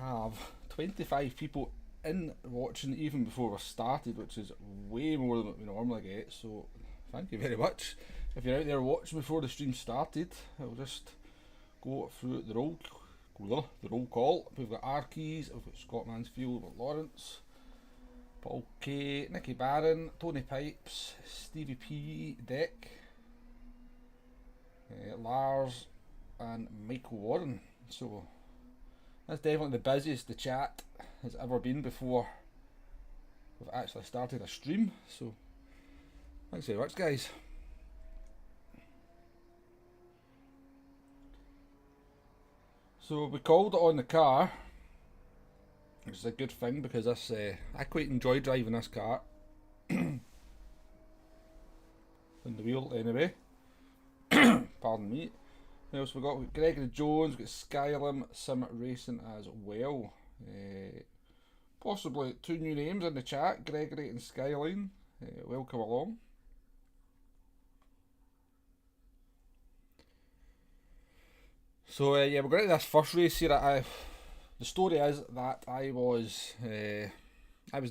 have 25 people in watching even before we started, which is way more than what we normally get, so thank you very much. If you're out there watching before the stream started, I'll just go through the roll call. We've got Arkeys, we've got Scott Mansfield, we've got Lawrence, Paul K, Nicky Barron, Tony Pipes, Stevie P, Dick, Lars, and Michael Warren. So that's definitely the busiest the chat has ever been before we've actually started a stream. So thanks very much, guys. So we called it on the car, which is a good thing because this I quite enjoy driving this car. On the wheel anyway. Pardon me. What else we got? We've got Gregory Jones, we've got Skyrim Sim Racing as well. Possibly two new names in the chat, Gregory and Skyline. Welcome along. So yeah, we're going to this first race here. The story is that I was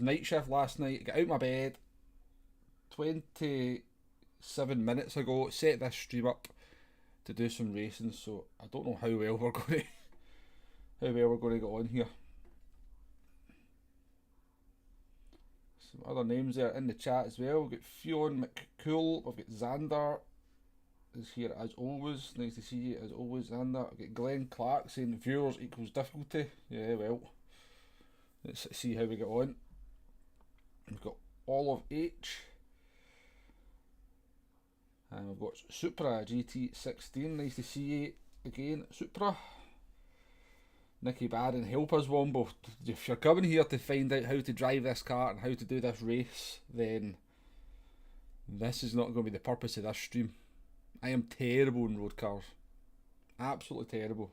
night shift last night. Got out of my bed 27 minutes ago. Set this stream up to do some racing. So I don't know how well we're going to get on here. Some other names there in the chat as well. We've got Fionn McCool. We've got Xander is here as always. Nice to see you as always, Xander. I've got Glenn Clark saying viewers equals difficulty. Yeah, well, let's see how we get on. We've got Olive H. And we've got Supra GT16. Nice to see you again, Supra. Nicky Barron, help us, Wombo. If you're coming here to find out how to drive this car and how to do this race, then this is not going to be the purpose of this stream. I am terrible in road cars. Absolutely terrible.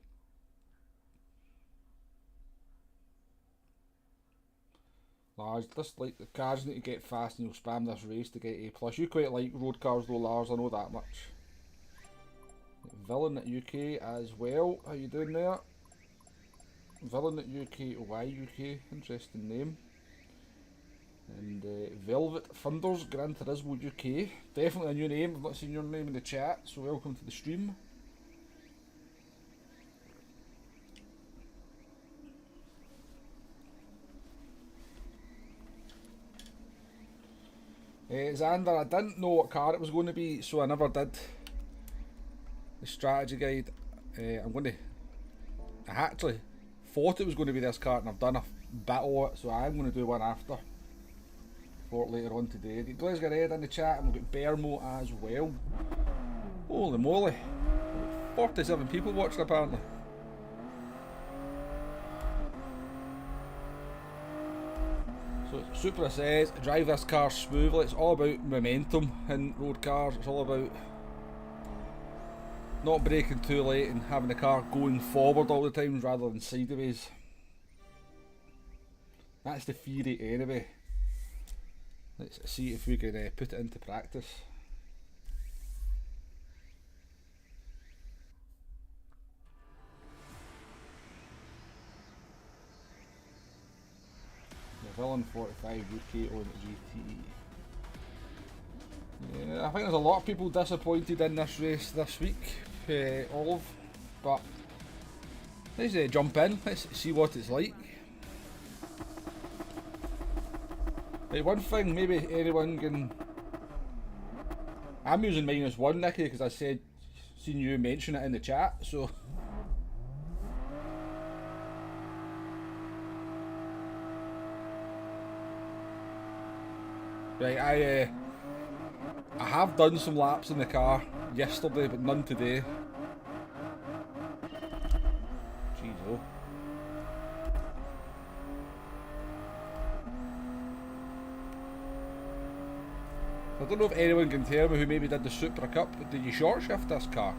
Lars, just like the cars need to get fast and you'll spam this race to get A+. You quite like road cars though, Lars, I know that much. Villain at UK as well. How you doing there? Villain at UK, why UK? Interesting name. And Velvet Thunders, Gran Turismo UK. Definitely a new name. I've not seen your name in the chat, so welcome to the stream. Xander, I didn't know what car it was going to be, so I never did the strategy guide. I actually thought it was going to be this car, and I've done a bit of it, so I'm going to do one after. For later on today. We've got Glasgow Red in the chat, and we've got Bermo as well. Holy moly, 47 people watching apparently. So Supra says, drive this car smoothly. It's all about momentum in road cars. It's all about not braking too late and having the car going forward all the time rather than sideways. That's the theory anyway. Let's see if we can put it into practice. The Villain 45 UK on GT. Yeah, I think there's a lot of people disappointed in this race this week, Olive, but let's jump in, let's see what it's like. One thing, maybe anyone can... I'm using -1, Nicky, because I seen you mention it in the chat, so... Right, I have done some laps in the car yesterday, but none today. Jeez, oh. I don't know if anyone can tell me who maybe did the Supra Cup, but did you short shift this car?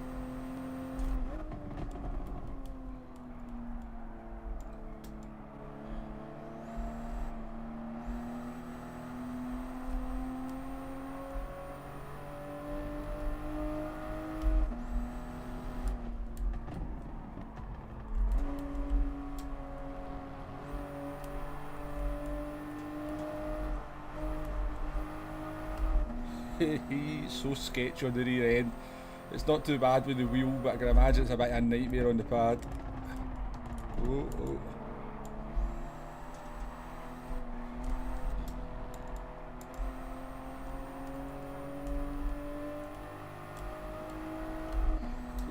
He's so sketchy on the rear end. It's not too bad with the wheel, but I can imagine it's a bit of a nightmare on the pad. Oh, oh.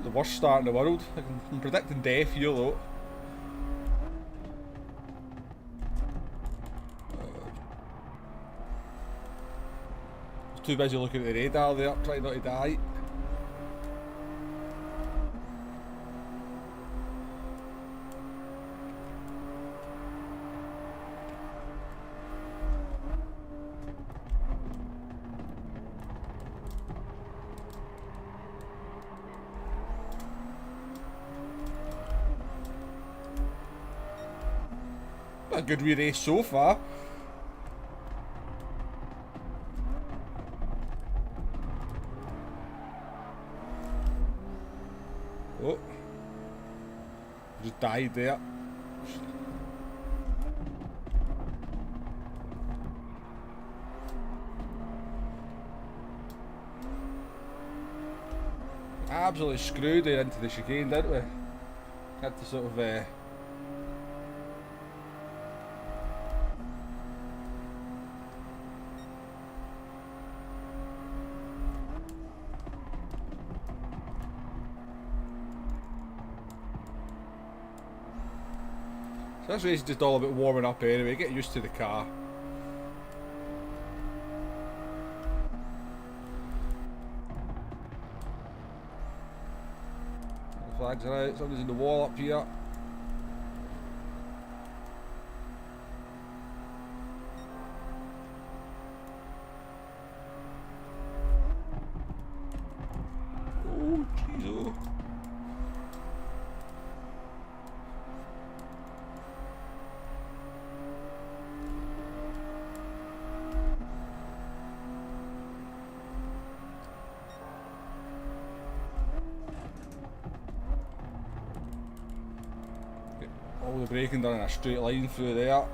The worst start in the world. I'm predicting death here though. Too busy looking at the radar there, trying not to die. A good wee race so far. Oh, just died there. Absolutely screwed it into the chicane, didn't we? Had to sort of So this race is just all about warming up anyway, get used to the car. The flags are out, somebody's in the wall up here. Oh, jeez, oh. All the braking done in a straight line through there.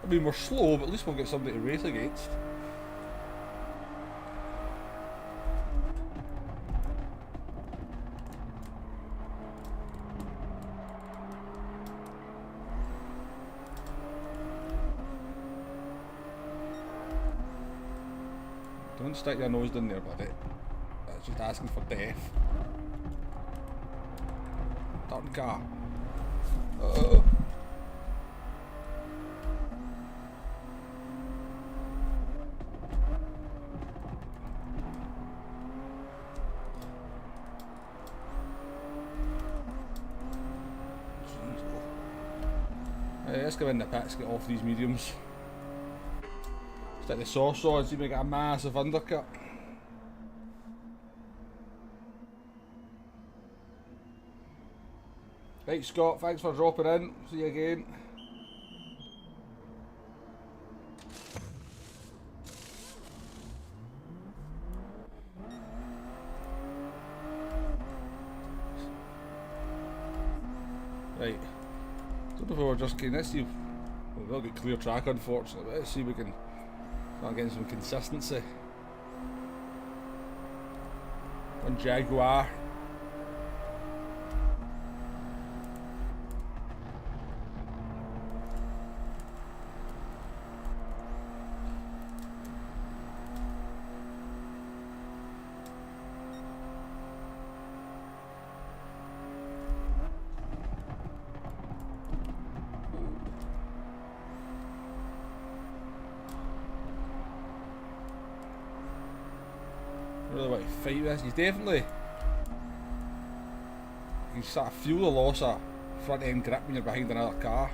I mean, we're slow, but at least we'll get somebody to race against. Don't stick your nose down there, buddy. That's just asking for death. Turn car. Uh-oh. Right, let's go in the pits, get off these mediums. Stick the sauce on, see if we get a massive undercut. Right, Scott, thanks for dropping in. See you again. Right. Don't know if we're just getting this. We've not got clear track, unfortunately. Let's see if we can start getting some consistency. One Jaguar. Really want to fight this. He's definitely. You can start to feel the loss of front end grip when you're behind another car.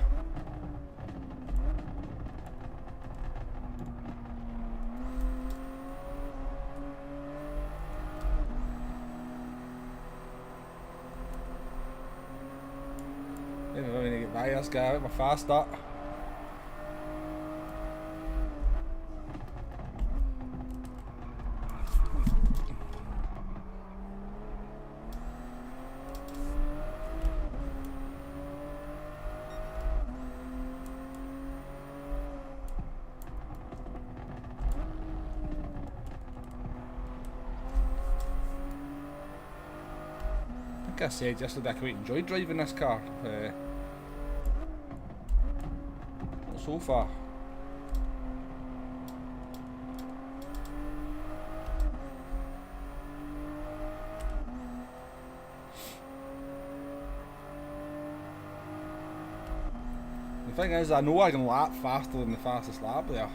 I don't know when I get by this guy, I'm fast start. Like I said yesterday, I quite enjoyed driving this car. Not so far. The thing is, I know I can lap faster than the fastest lap there.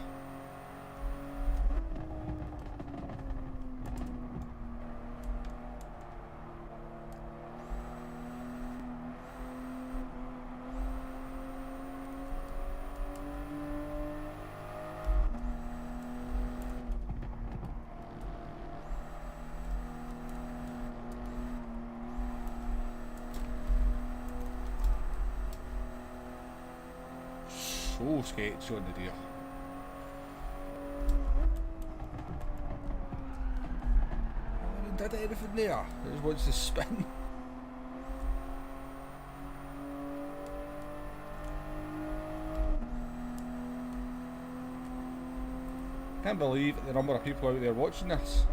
So sketchy on the rear. I haven't did anything there. I just wants to spin. Can't believe the number of people out there watching this.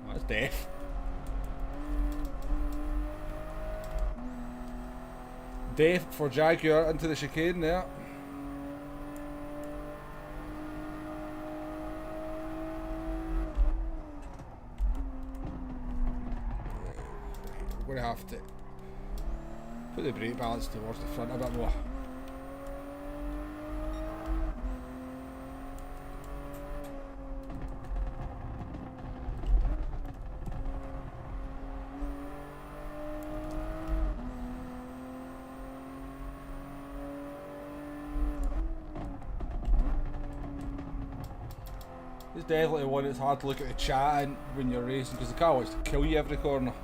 That's death. Death for Jaguar into the chicane there. We're going to have to put the brake balance towards the front a bit more. It's definitely one that's hard to look at the chat in when you're racing because the car wants to kill you every corner.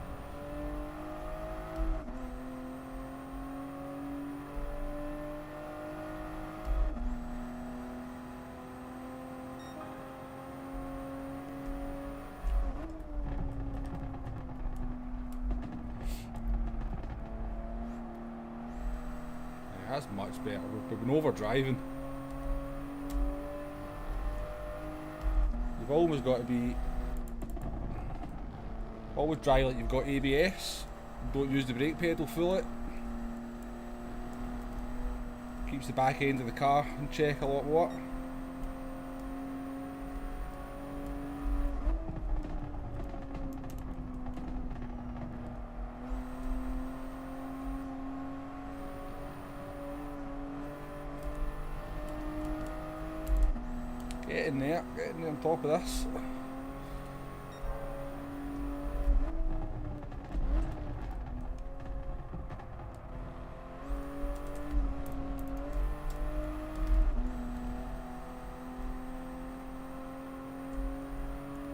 Yeah, that's much better. We've been over driving. You've always got to be always drive like you've got ABS. Don't use the brake pedal fully. Keeps the back end of the car in check a lot more. Get in there on top of this.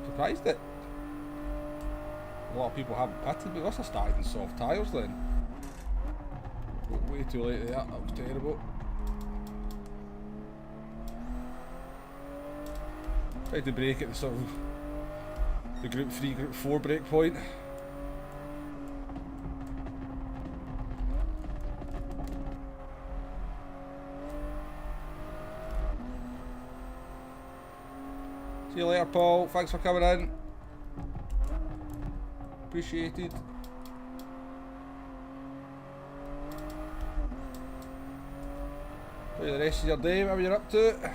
Surprised that a lot of people haven't pitted, but this is started in soft tyres then. Way too late there, that was terrible. Tried to brake at the sort of the group 3, group 4 brake point. See you later, Paul. Thanks for coming in. Appreciated. Enjoy the rest of your day, whatever you're up to.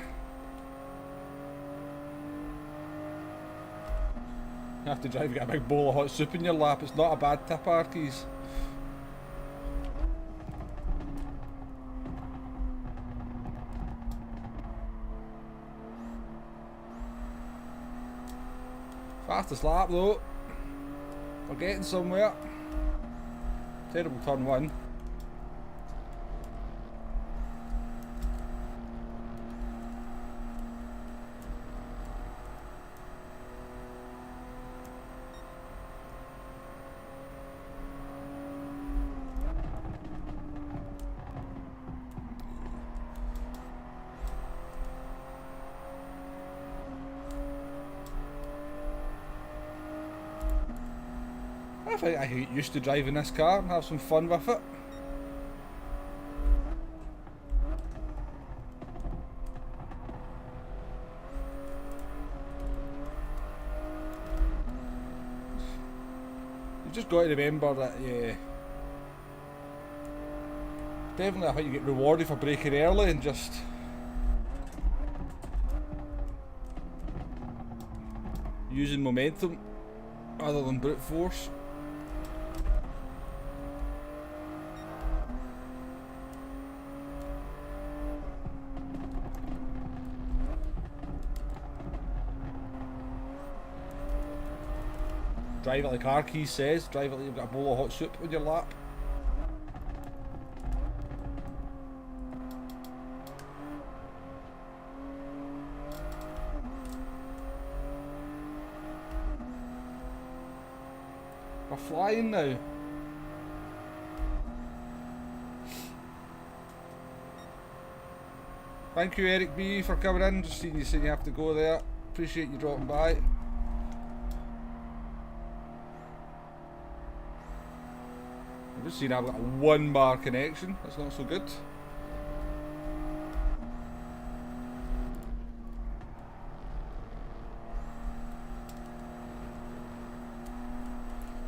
You have to drive and get a big bowl of hot soup in your lap. It's not a bad tip, Arkies. Fastest lap though. We're getting somewhere. Terrible turn 1. I think I can get used to driving this car and have some fun with it. just got to remember that, yeah, definitely I think you get rewarded for braking early and just using momentum rather than brute force. Drive it like our key says, drive it like you've got a bowl of hot soup on your lap. We're flying now. Thank you Eric B for coming in, just seeing you saying you have to go there. Appreciate you dropping by. I've just seen I've got a 1 bar connection, that's not so good.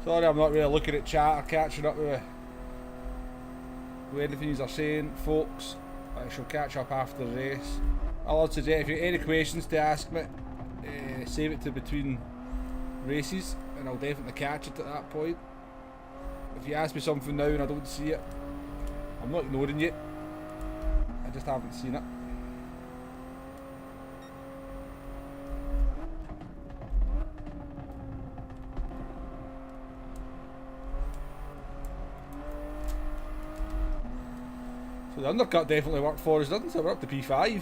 Sorry I'm not really looking at chat or catching up with anything you're saying, folks. I shall catch up after the race. I'll suggest if you have any questions to ask me, save it to between races and I'll definitely catch it at that point. If you ask me something now and I don't see it, I'm not ignoring you, I just haven't seen it. So the undercut definitely worked for us, doesn't it? We're up to P5.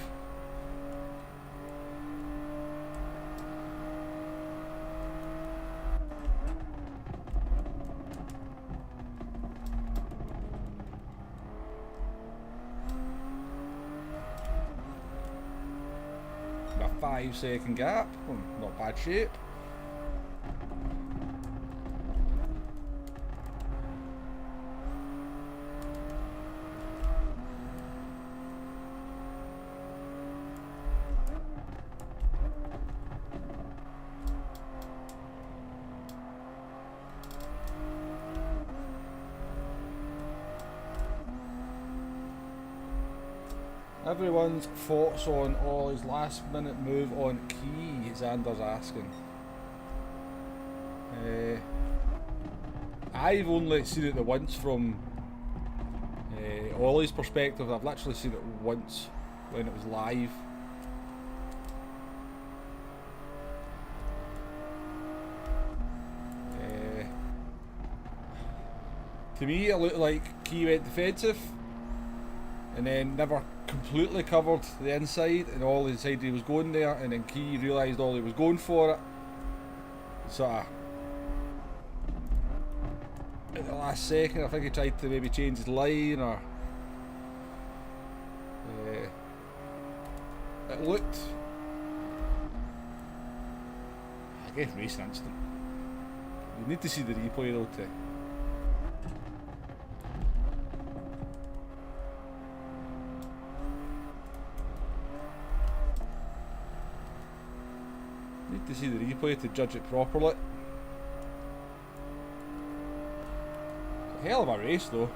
A 5-second gap, not bad shape. Everyone's thoughts on Ollie's last minute move on key, Xander's asking. I've only seen it the once from Ollie's perspective. I've literally seen it once when it was live. To me it looked like Key went defensive and then never completely covered the inside, and Ollie decided he was going there, and then Key realised Ollie was going for it. Sort of at the last second, I think he tried to maybe change his line, or it looked, I guess, racing instant. You need to see the replay though to see the replay to judge it properly. It's a hell of a race though.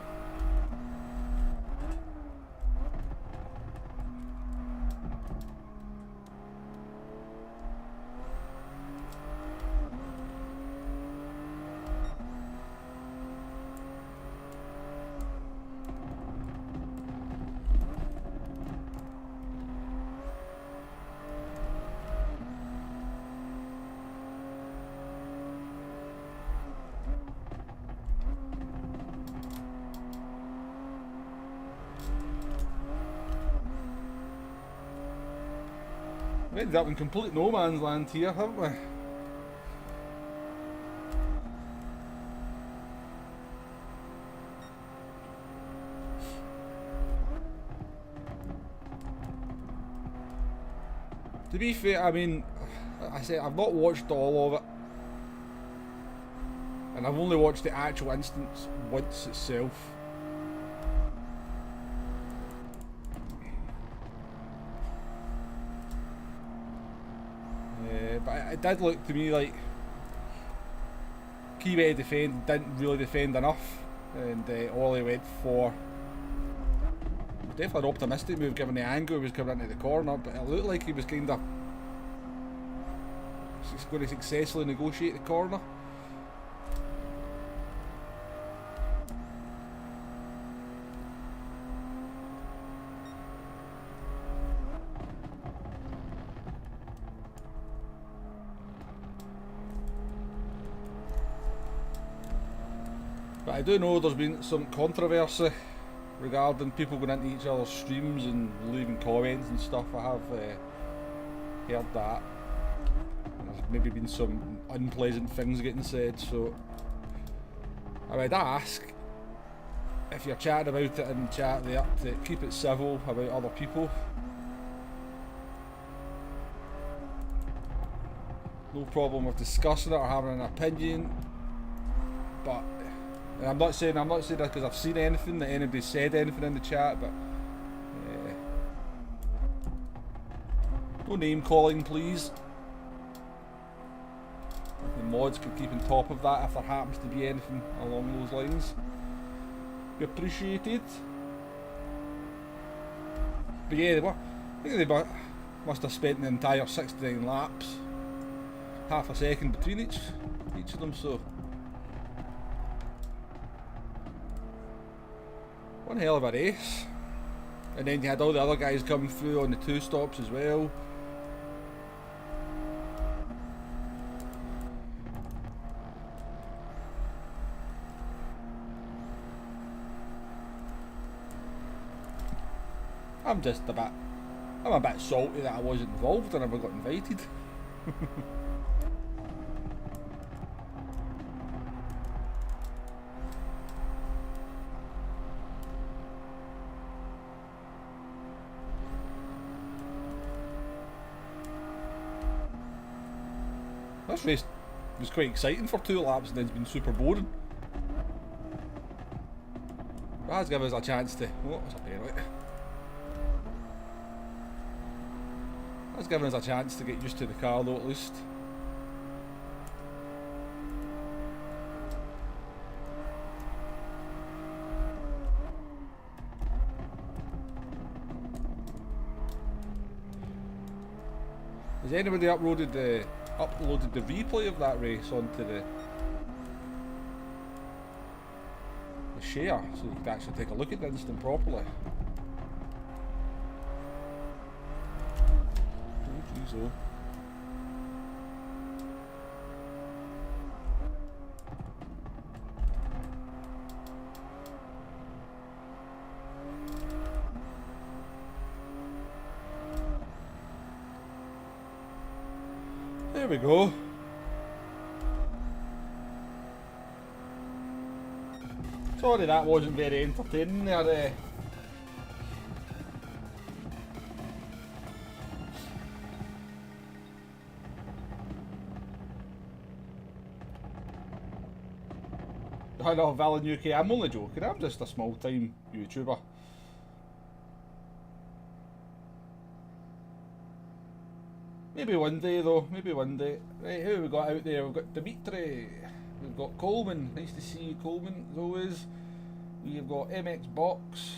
We ended up in complete no man's land here, haven't we? To be fair, I mean, I say I've not watched all of it, and I've only watched the actual instance once itself. But it did look to me like key way to defend, didn't really defend enough, and Ollie went for definitely an optimistic move given the angle he was coming into the corner, but it looked like he was kind of going to successfully negotiate the corner. But I do know there's been some controversy regarding people going into each other's streams and leaving comments and stuff. I have heard that. There's maybe been some unpleasant things getting said, so I would ask if you're chatting about it in chat there to keep it civil about other people. No problem with discussing it or having an opinion, but I'm not saying that because I've seen anything that anybody said anything in the chat, but no name calling, please. The mods could keep on top of that if there happens to be anything along those lines. Be appreciated. But yeah, I think they must have spent the entire 69 laps, half a second between each of them, so one hell of a race. And then you had all the other guys coming through on the 2 stops as well. I'm a bit salty that I wasn't involved and never got invited. This race was quite exciting for 2 laps and then it's been super boring. But that's given us a chance to... Oh, what's up here, right? That's given us a chance to get used to the car though, at least. Has anybody uploaded the replay of that race onto the share so you can actually take a look at the instant properly? So. There we go. Sorry that wasn't very entertaining there. I know, Valin UK, I'm only joking, I'm just a small time YouTuber. Maybe one day though, maybe one day. Right, who have we got out there? We've got Dimitri, we've got Coleman, nice to see you Coleman as always. We've got MX Box,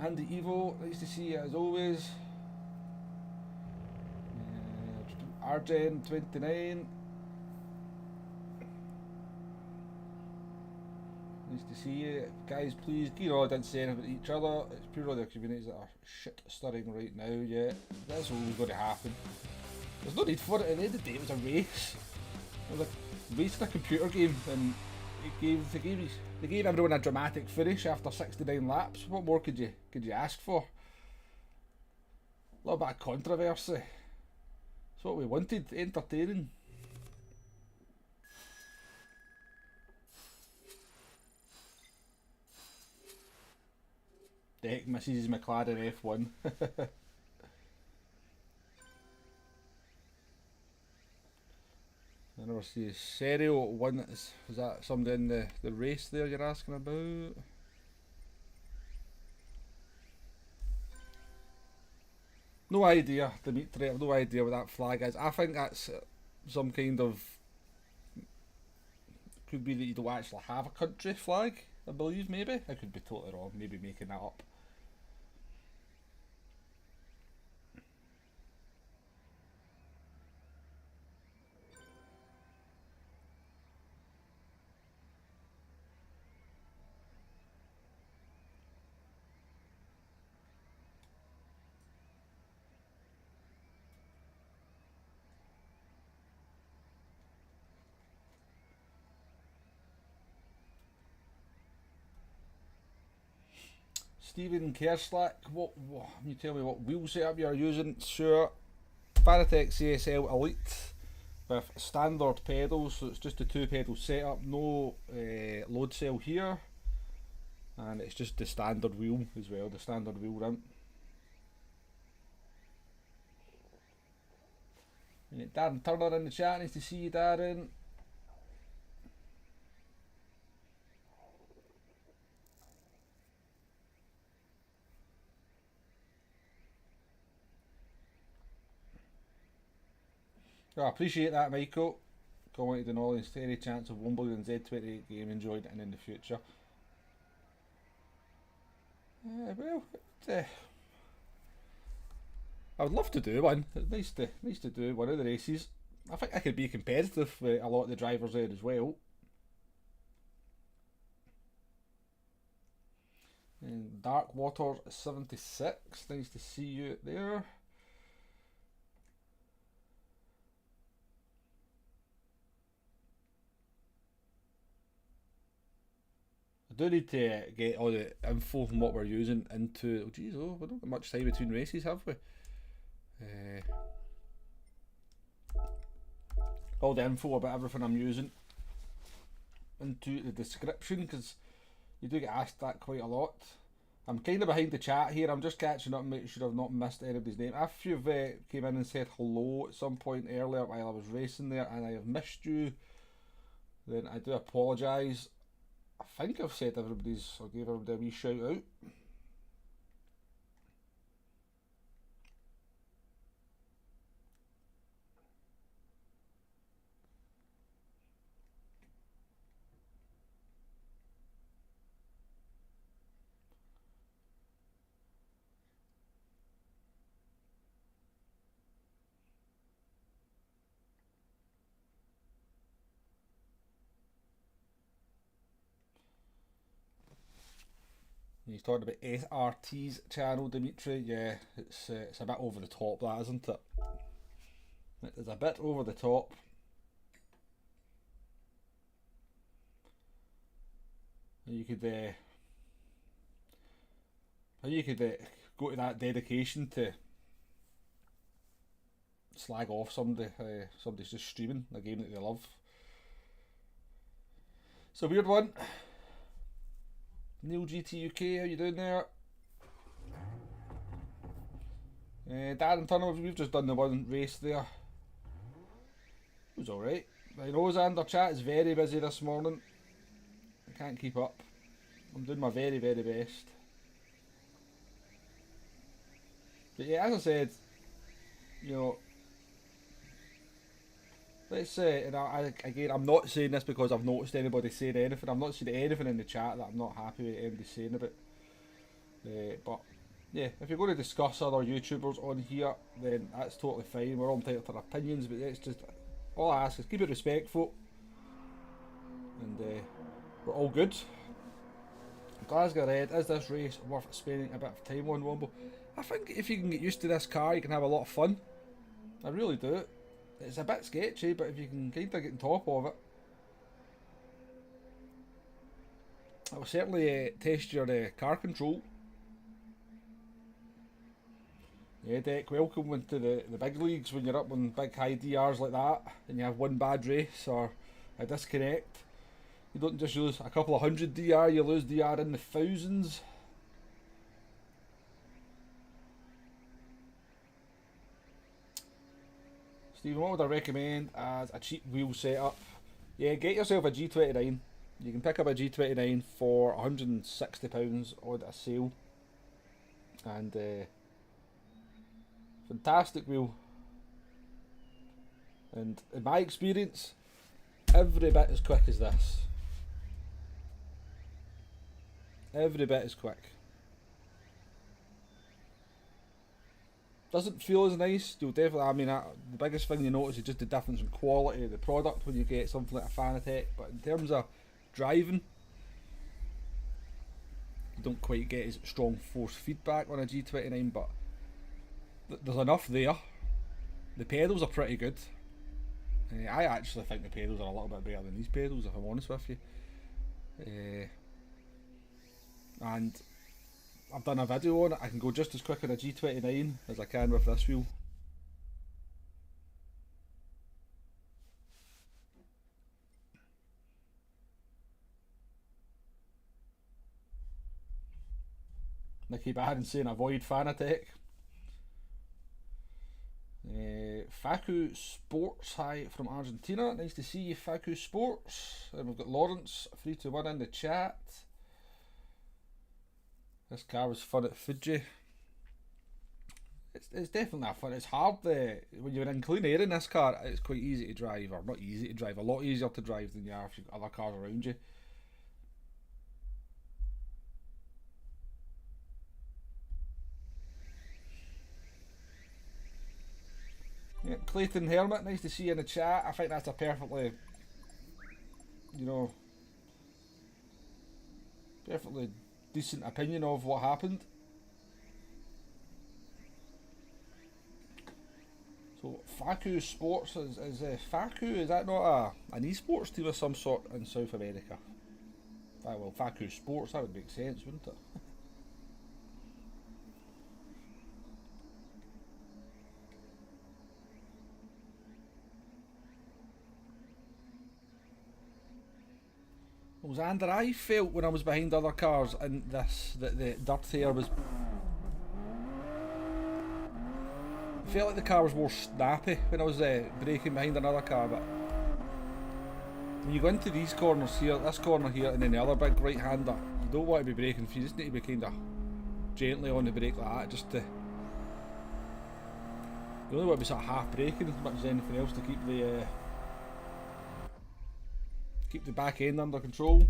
Andy Evo, nice to see you as always. Argen 29. Nice to see you guys. Please, I didn't say anything about each other. It's purely the communities that are shit stirring right now. Yeah, that's always going to happen. There's no need for it. At the end of the day, it was a race. It was a race in a computer game, and they gave everyone a dramatic finish after 69 laps. What more could you ask for? A little bit of controversy. That's what we wanted. Entertaining. Deck misses McLaren F1. I never see Serio won. Is that somebody in the race there you're asking about? No idea, Dimitri. I have no idea what that flag is. I think that's some kind of could be that you don't actually have a country flag, I believe, maybe. I could be totally wrong, maybe making that up. Stephen Kerslack, what can you tell me what wheel setup you're using? Sure, Fanatec CSL Elite with standard pedals, so it's just a two pedal setup, no load cell here, and it's just the standard wheel as well, the standard wheel rim. And Darren Turner in the chat, nice to see you, Darren. Oh, I appreciate that, Michael. Commented on all, any chance of Wimbledon Z28 game enjoyed and in the future. Well, I would love to do one. It's nice to do one of the races. I think I could be competitive with a lot of the drivers there as well. And Darkwater 76, nice to see you there. I do need to get all the info from what we're using into. Oh, geez, we don't have much time between races, have we? All the info about everything I'm using into the description, because you do get asked that quite a lot. I'm kind of behind the chat here. I'm just catching up and making sure I've not missed anybody's name. If you've came in and said hello at some point earlier while I was racing there and I have missed you, then I do apologise. I think I've said everybody's, or gave everybody a wee shout out. He's talking about SRT's channel, Dimitri. Yeah, it's a bit over the top, that, isn't it? It is a bit over the top. You could go to that dedication to slag off somebody. Somebody's just streaming a game that they love. It's a weird one. Neil GT UK, how you doing there? Darren Turner, we've just done the one race there. It was alright. I know Xander chat is very busy this morning. I can't keep up. I'm doing my very, very best. But yeah, as I said, you know, let's say, and again, I'm not saying this because I've noticed anybody saying anything. I'm not seeing anything in the chat that I'm not happy with anybody saying about. But yeah, if you're going to discuss other YouTubers on here, then that's totally fine. We're all entitled to our opinions, but it's just, all I ask is keep it respectful, and we're all good. Glasgow Red, is this race worth spending a bit of time on, Womble? I think if you can get used to this car, you can have a lot of fun. I really do. It's a bit sketchy, but if you can kind of get on top of it, it will certainly test your car control. Yeah, Deck, welcome into the big leagues when you're up on big high DRs like that and you have one bad race or a disconnect. You don't just lose a couple of hundred DR, you lose DR in the thousands. Stephen, what would I recommend as a cheap wheel setup? Yeah, get yourself a G29. You can pick up a G29 for £160 on a sale. And fantastic wheel. And in my experience, every bit as quick as this. Every bit as quick. Doesn't feel as nice. You'll definitely, I mean, the biggest thing you notice is just the difference in quality of the product when you get something like a Fanatec. But in terms of driving, you don't quite get as strong force feedback on a G29, but there's enough there. The pedals are pretty good. I actually think the pedals are a little bit better than these pedals, if I'm honest with you. And I've done a video on it. I can go just as quick on a G29 as I can with this wheel. Nicky Barron saying avoid Fanatec. Facu Sports, hi from Argentina. Nice to see you, Facu Sports. And we've got Lawrence 321 in the chat. This car was fun at Fuji. It's definitely a fun. It's hard when you're in clean air in this car. It's quite easy to drive, or not easy to drive. A lot easier to drive than you are if you've got other cars around you. Yeah, Clayton Hermit, nice to see you in the chat. I think that's a perfectly, perfectly decent opinion of what happened. So Facu Sports is Facu, is that not an esports team of some sort in South America? Well, Facu Sports, that would make sense, wouldn't it? Well, Xander, I felt when I was behind other cars in this that the dirt here was. I felt like the car was more snappy when I was braking behind another car, but when you go into these corners here, this corner here, and then the other big right hander, you don't want to be braking, you just need to be kind of gently on the brake like that, just to. You only want to be sort of half braking as much as anything else to keep the back end under control.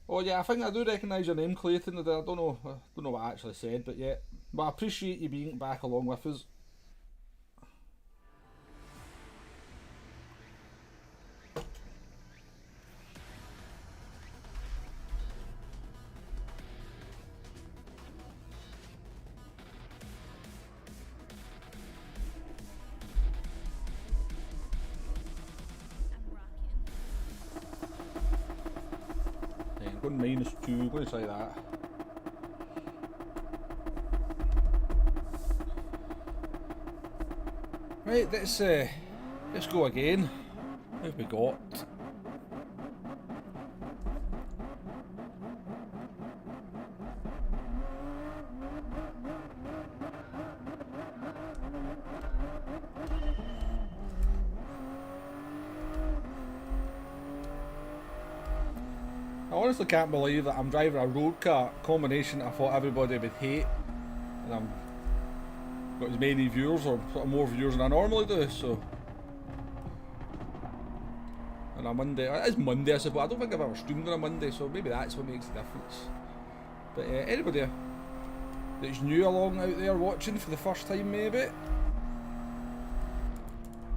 Oh yeah, I think I do recognise your name, Clayton. I don't know what I actually said, but yeah. But I appreciate you being back along with us. Going -2, I'm going to try that. Right, let's go again. What have we got? I honestly can't believe that I'm driving a road car combination I thought everybody would hate, and I'm got as many viewers or more viewers than I normally do. So on a Monday, it is Monday I suppose. I don't think I've ever streamed on a Monday, so maybe that's what makes the difference. But anybody that's new along out there watching for the first time maybe,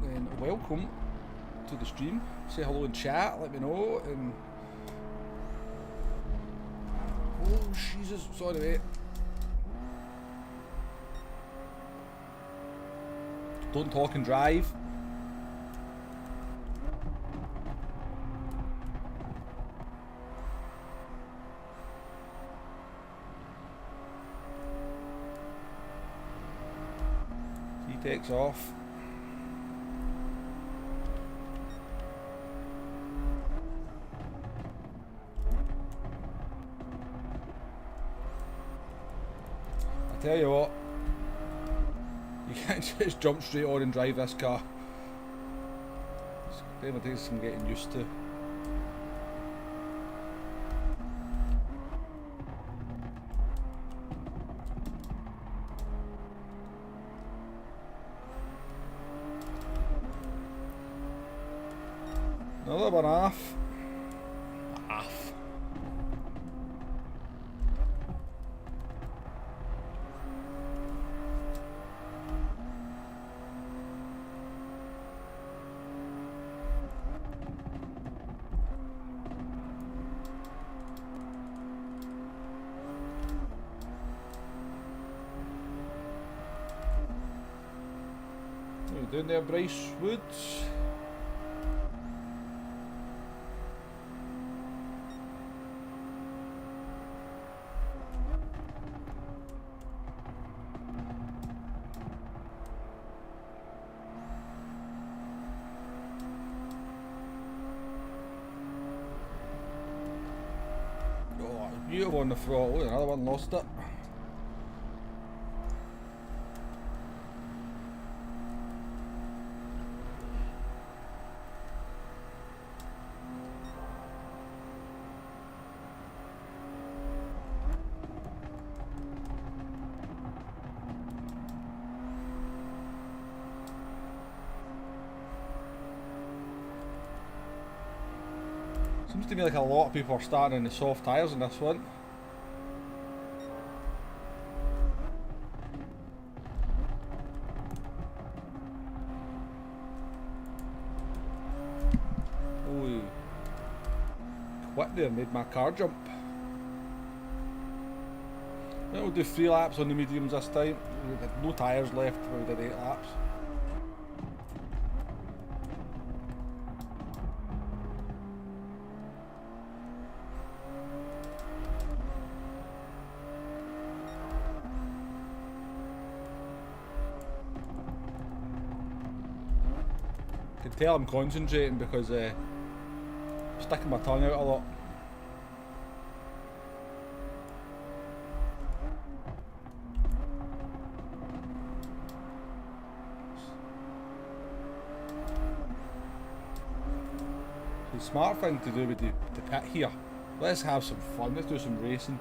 then welcome to the stream. Say hello in chat, let me know. Oh Jesus, sorry mate. Don't talk and drive. He takes off. I tell you what, you can't just jump straight on and drive this car. It's going to take some getting used to. Another one off. Off. What are you doing there, Bryce Woods? Oh, beautiful on the throttle. Another one lost it. Seems to me like a lot of people are starting on the soft tyres in this one. Oh, quit there, made my car jump. Well, we'll do 3 laps on the mediums this time. We had no tyres left, we did 8 laps. I can tell I'm concentrating because I'm sticking my tongue out a lot. The smart thing to do with the pit here, let's have some fun, let's do some racing.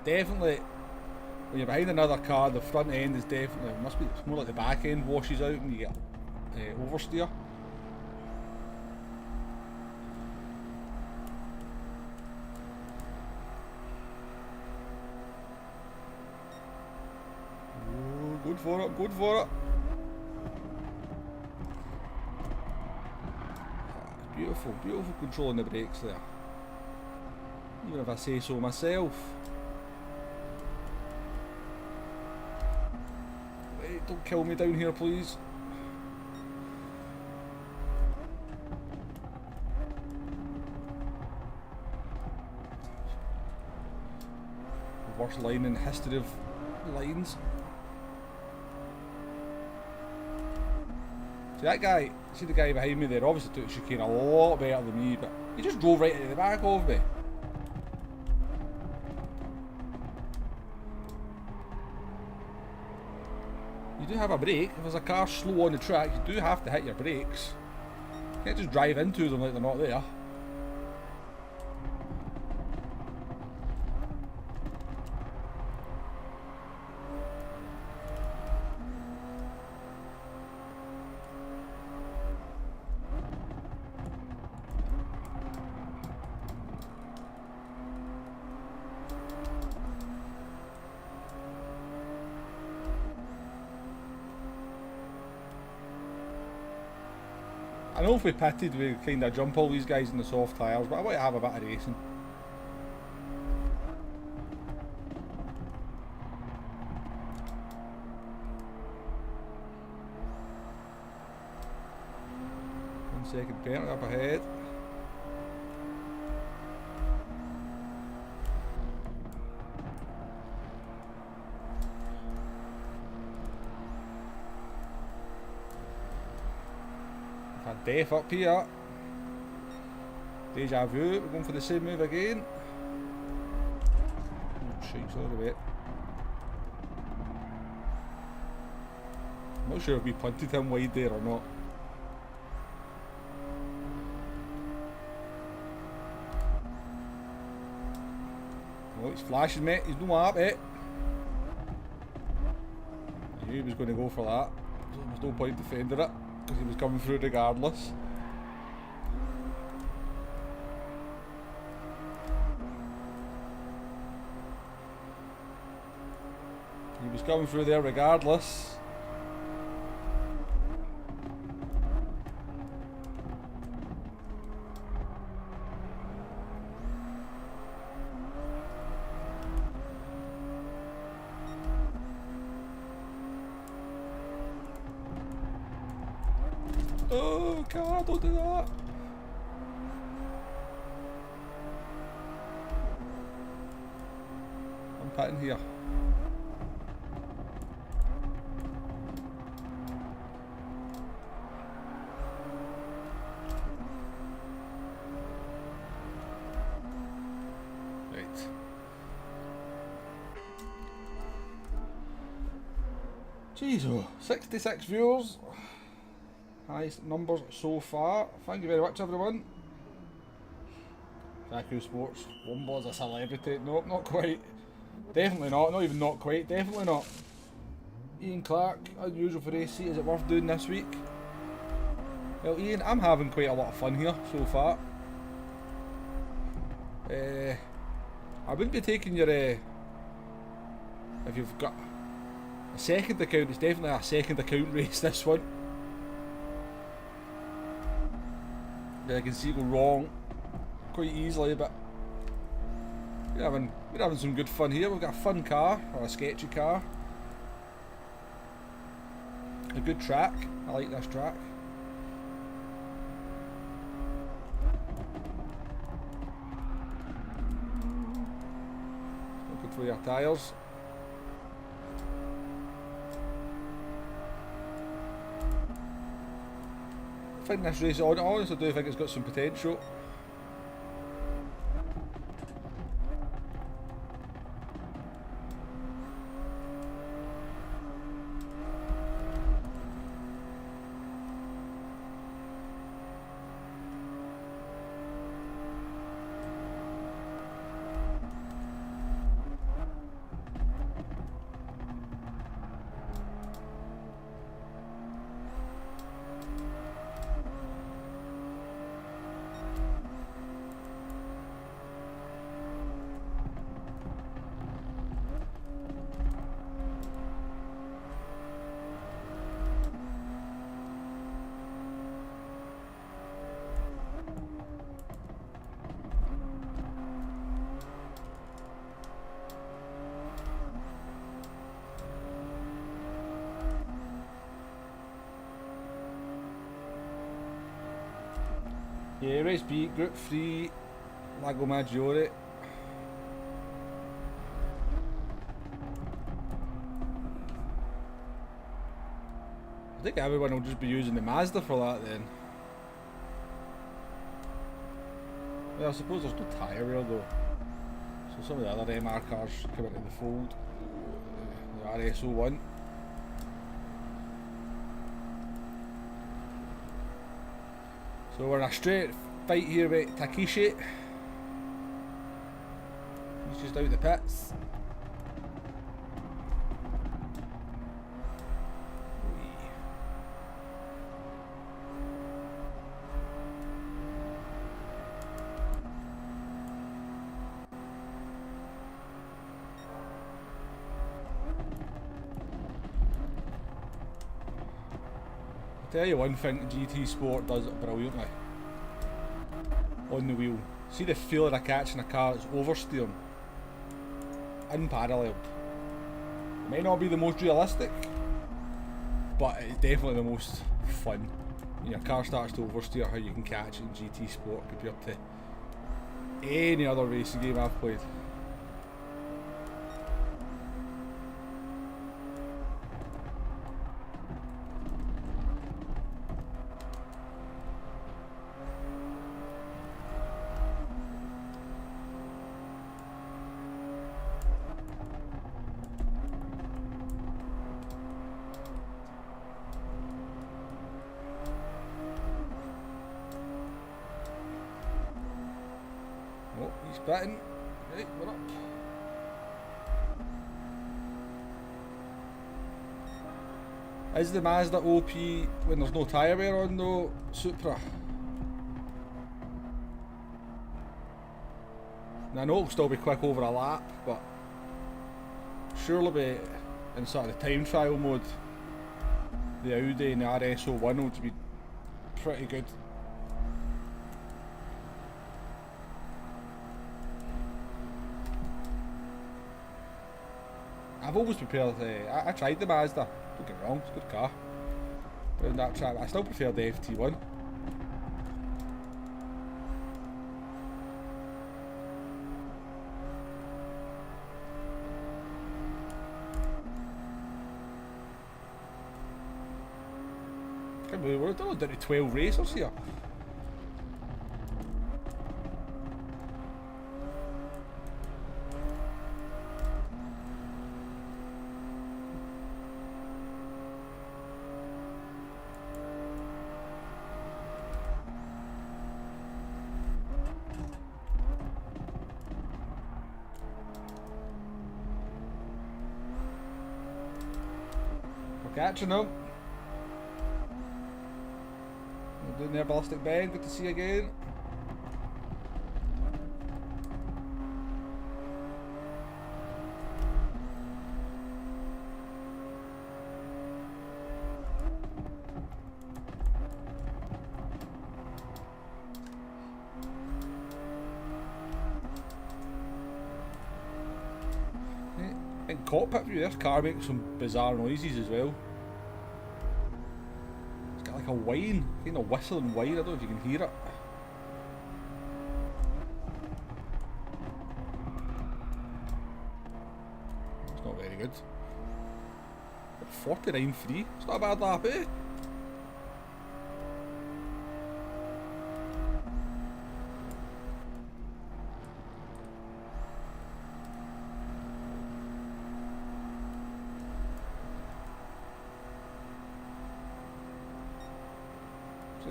Definitely, when you're behind another car, the front end is definitely, it must be, it's more like the back end washes out and you get oversteer. Oh, good for it, good for it. Beautiful, beautiful controlling the brakes there. Even if I say so myself. Don't kill me down here, please. Worst line in the history of lines. See that guy, see the guy behind me there, obviously took chicane a lot better than me, but he just drove right into the back of me. You do have a brake. If there's a car slow on the track, you do have to hit your brakes. You can't just drive into them like they're not there. I know if we pitted, we kind of jump all these guys in the soft tyres, but I want to have a bit of racing. Second penalty up ahead. I've had death up here. Deja vu, we're going for the same move again. Oh shit, sorry mate. I'm not sure if we punted him wide there or not. Oh, he's flashing, mate. He's no happy. I knew he was going to go for that. There was no point defending it because he was coming through regardless. He was coming through there regardless. Oh, car, don't do that. I'm pitting here. Right. Jeez, oh, 66 viewers. Highest numbers so far. Thank you very much, everyone. Taku Sports. Womble's a celebrity. Nope, not quite. Definitely not. Not even not quite. Definitely not. Ian Clark. Unusual for AC. Is it worth doing this week? Well, Ian, I'm having quite a lot of fun here so far. I wouldn't be taking your... if you've got a second account, it's definitely a second account race, this one. I can see it go wrong quite easily, but we're having some good fun here. We've got a fun car, or a sketchy car. A good track. I like this track. Still good for your tyres. I think this race, I honestly do think it's got some potential. Yeah, race B, Group 3, Lago Maggiore. I think everyone will just be using the Mazda for that then. Well, I suppose there's no tyre rail though. So some of the other MR cars come into the fold. The RS01. So we're in a straight fight here with Takeshi. He's just out the pits. I'll tell you one thing GT Sport does brilliantly. On the wheel. See the feeling of catching a car that's oversteering? Unparalleled. It may not be the most realistic, but it's definitely the most fun. When your car starts to oversteer, how you can catch it in GT Sport compared to any other racing game I've played. Oh, he's batting. Right, we're up. Is the Mazda OP when there's no tyre wear on though, Supra? Now, I know it'll still be quick over a lap, but surely be in sort of the time trial mode, the Audi and the RS01 would be pretty good. I've always preferred I tried the Mazda, don't get me wrong, it's a good car. But in that track, I still prefer the FT1. Can't believe we're down to 12 racers here. Catching them. We're doing the ballistic bend, good to see you again. In cockpit view, this car makes some bizarre noises as well. It's got like a whine, kind of whistling whine, I don't know if you can hear it. It's not very good. 49.3, it's not a bad lap, eh?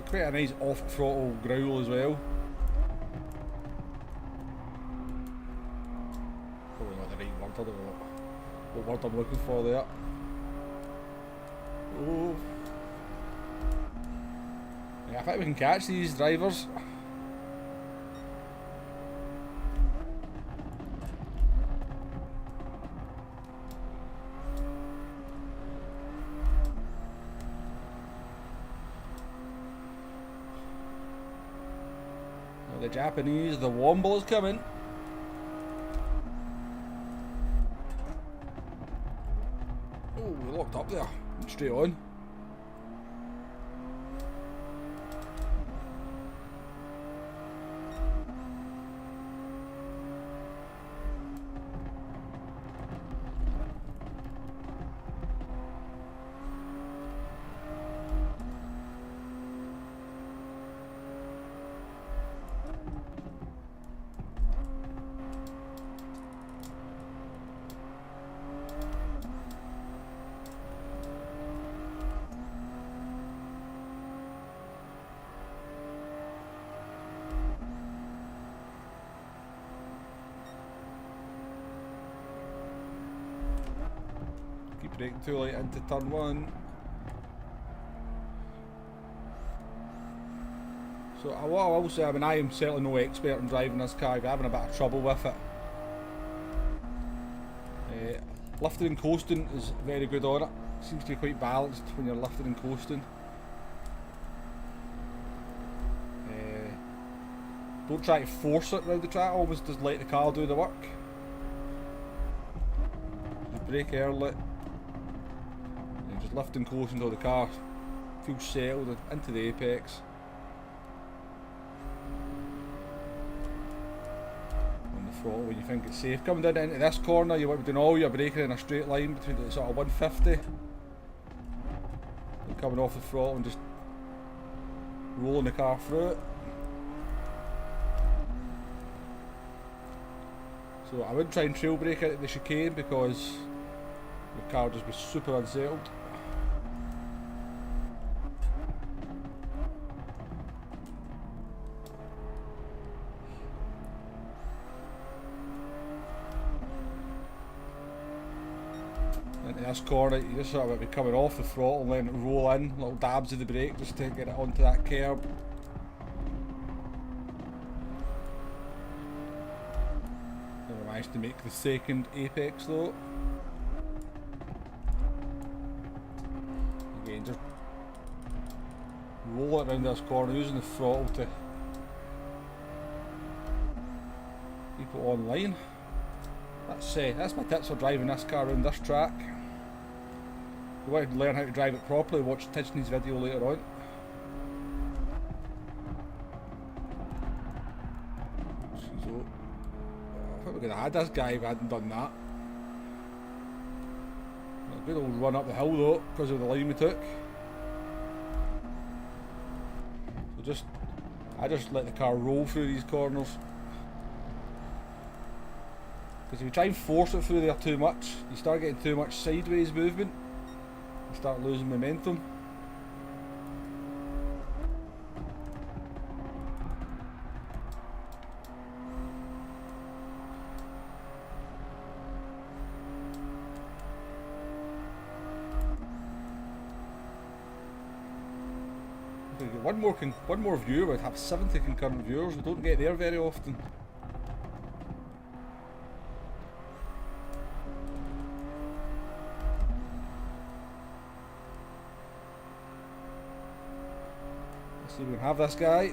Quite a nice off-throttle growl as well. Probably not the right word, I don't know what word I'm looking for there. Oh. Yeah, I think we can catch these drivers. The Japanese, the Womble is coming. Oh, we locked up there. Straight on. Braking too late into turn one. So what I will say, I mean, I am certainly no expert in driving this car. I'm having a bit of trouble with it. Lifting and coasting is very good on it. Seems to be quite balanced when you're lifting and coasting. Don't try to force it around the track, always just let the car do the work. Just brake early. Just lift and coast until the car feels settled into the apex. On the throttle when you think it's safe. Coming down into this corner, you want to be doing all your braking in a straight line between the sort of 150. And coming off the throttle and just rolling the car through it. So I wouldn't try and trail brake out of the chicane because the car would just be super unsettled. this corner, you just sort of be coming off the throttle and letting it roll in, little dabs of the brake just to get it onto that curb. Never managed to make the second apex though. Again, just roll it around this corner using the throttle to keep it online. That's my tips for driving this car around this track. If you want to learn how to drive it properly, watch Tidgeney's video later on. So, I think we could have had this guy if I hadn't done that. A good old run up the hill though, because of the line we took. So I just let the car roll through these corners. Because if you try and force it through there too much, you start getting too much sideways movement, you start losing momentum. If we get one more viewer, we'd have 70 concurrent viewers. We don't get there very often. See if we can have this guy.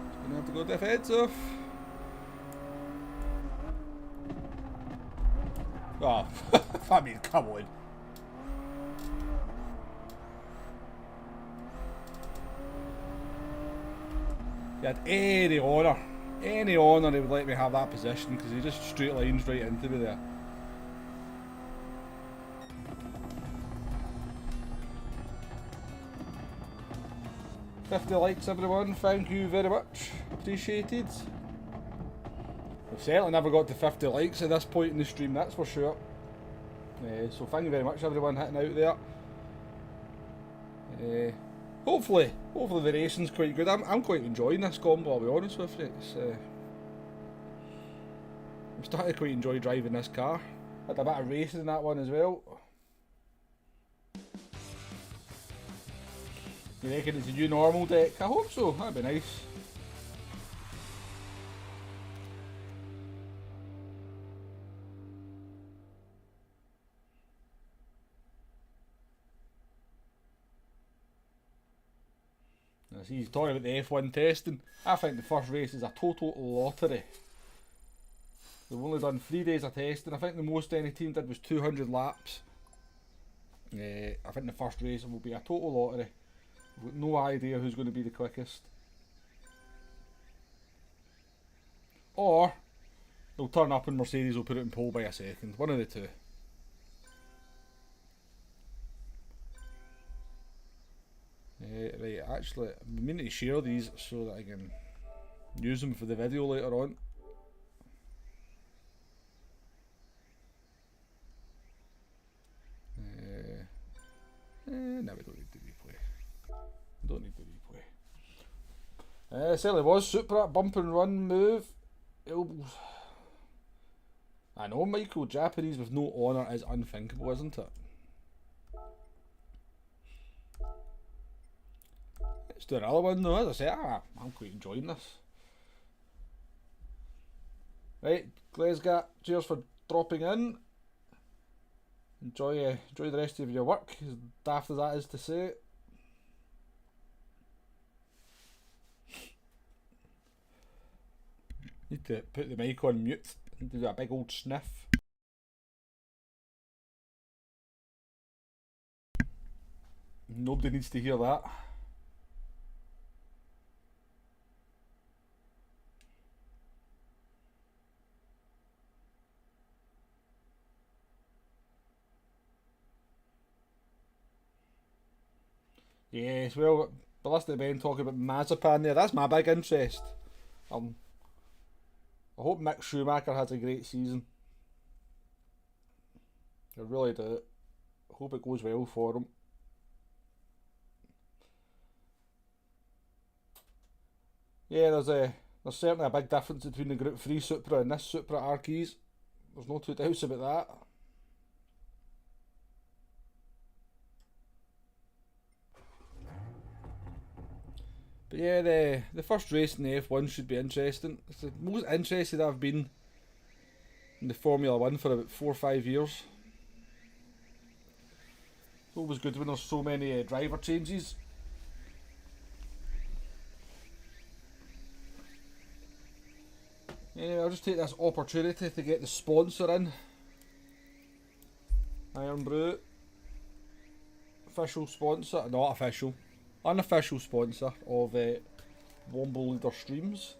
Just gonna have to go defensive. Oh, I mean, come on. He had any honour he would let me have that position, because he just straight lines right into me there. $50 likes everyone, thank you very much, appreciated. We've certainly never got to 50 likes at this point in the stream, that's for sure. So thank you very much everyone hitting out there. Hopefully the racing's quite good. I'm quite enjoying this combo, I'll be honest with you. I'm starting to quite enjoy driving this car. Had a bit of racing in that one as well. You reckon it's a new normal deck? I hope so, that'd be nice. See, he's talking about the F1 testing. I think the first race is a total lottery. They've only done 3 days of testing. I think the most any team did was 200 laps. I think the first race will be a total lottery. We've got no idea who's going to be the quickest. Or they'll turn up and Mercedes will put it in pole by a second. One of the two. Right, actually, I'm meaning to share these so that I can use them for the video later on. No, we don't need to replay. We don't need to replay. Certainly was Supra, bump and run move. I know, Michael, Japanese with no honour is unthinkable, isn't it? Let's do another one though, as I say, I'm quite enjoying this. Right, Glesgat, cheers for dropping in. Enjoy the rest of your work, as daft as that is to say. Need to put the mic on mute and do a big old sniff. Nobody needs to hear that. Yes, well, But listen to Ben talking about Mazepan there. That's my big interest. I hope Mick Schumacher has a great season. I really do. I hope it goes well for him. Yeah, there's certainly a big difference between the Group 3 Supra and this Supra Arkeys. There's no two doubts about that. But yeah, the first race in the F1 should be interesting. It's the most interested I've been in the Formula 1 for about 4 or 5 years. It's always good when there's so many driver changes. Anyway, I'll just take this opportunity to get the sponsor in. Iron Brew. Official sponsor, not official, unofficial sponsor of Womble Leader Streams.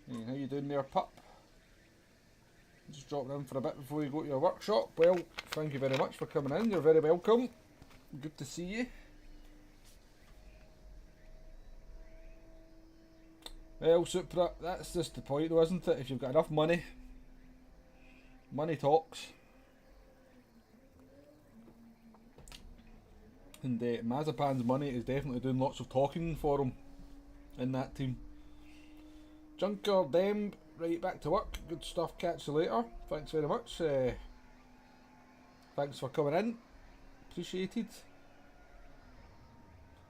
Hey, how you doing there, pup? Just dropping in for a bit before you go to your workshop. Well, thank you very much for coming in. You're very welcome. Good to see you. Well, Supra, that's just the point though, isn't it? If you've got enough money, money talks. And Mazepan's money is definitely doing lots of talking for him in that team. Junker Demb, right back to work. Good stuff, catch you later. Thanks very much. Thanks for coming in. Appreciated.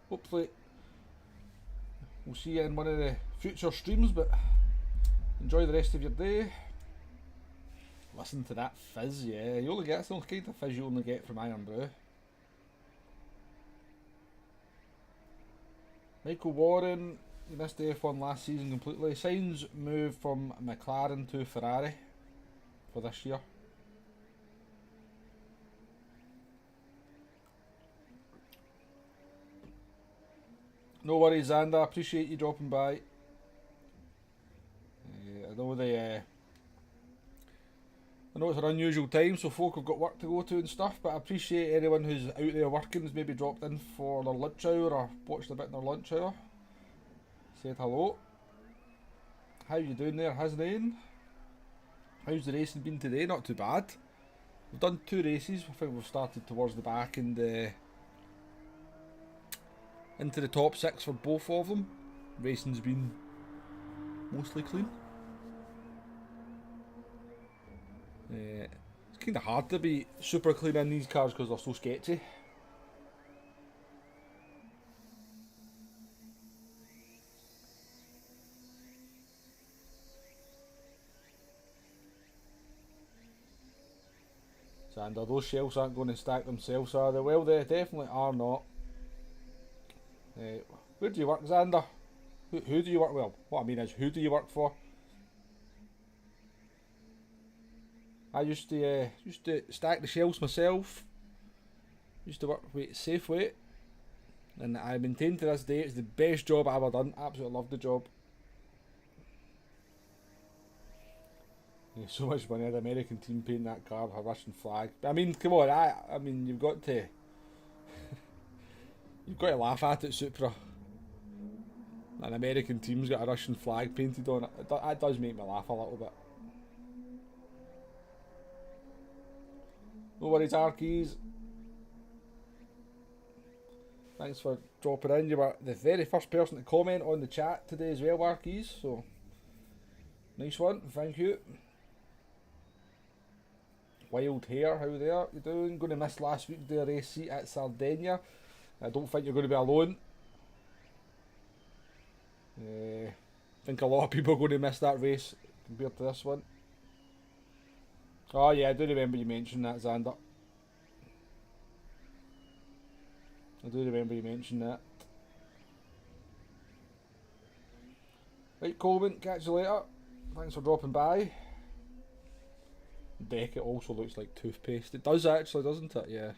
Hopefully we'll see you in one of the future streams, but enjoy the rest of your day. Listen to that fizz, yeah. You only get, that's the only kind of fizz you only get from Iron Brew. Michael Warren, he missed the F1 last season completely. Sainz moved from McLaren to Ferrari for this year. No worries, Xander. Appreciate you dropping by. I know it's an unusual time, so folk have got work to go to and stuff, but I appreciate anyone who's out there working has maybe dropped in for their lunch hour or watched a bit in their lunch hour. Said hello. How you doing there, Hasnain? How's the racing been today? Not too bad. We've done 2 races. I think we've started towards the back and into the top 6 for both of them. Racing's been mostly clean. It's kind of hard to be super clean in these cars because they're so sketchy. Xander, those shelves aren't going to stack themselves, are they? Well, they definitely are not. Where do you work, Xander? Who do you work? Well, what I mean is, who do you work for? I used to stack the shelves myself. Used to work with Safeway, and I maintain to this day it's the best job I've ever done. Absolutely love the job. Yeah, so much money had the American team painting that car with a Russian flag. But I mean, come on, I mean you've got to laugh at it, Supra. An American team's got a Russian flag painted on it. That does make me laugh a little bit. No worries, Arkeys. Thanks for dropping in. You were the very first person to comment on the chat today as well, Arkeys. So, nice one. Thank you. Wild Hair, how there? You doing? Going to miss last week the race seat at Sardinia. I don't think you're going to be alone. I think a lot of people are going to miss that race compared to this one. Oh yeah, I do remember you mentioned that, Xander. I do remember you mentioned that. Right, Coleman, catch you later. Thanks for dropping by. Deck, it also looks like toothpaste. It does actually, doesn't it? Yeah.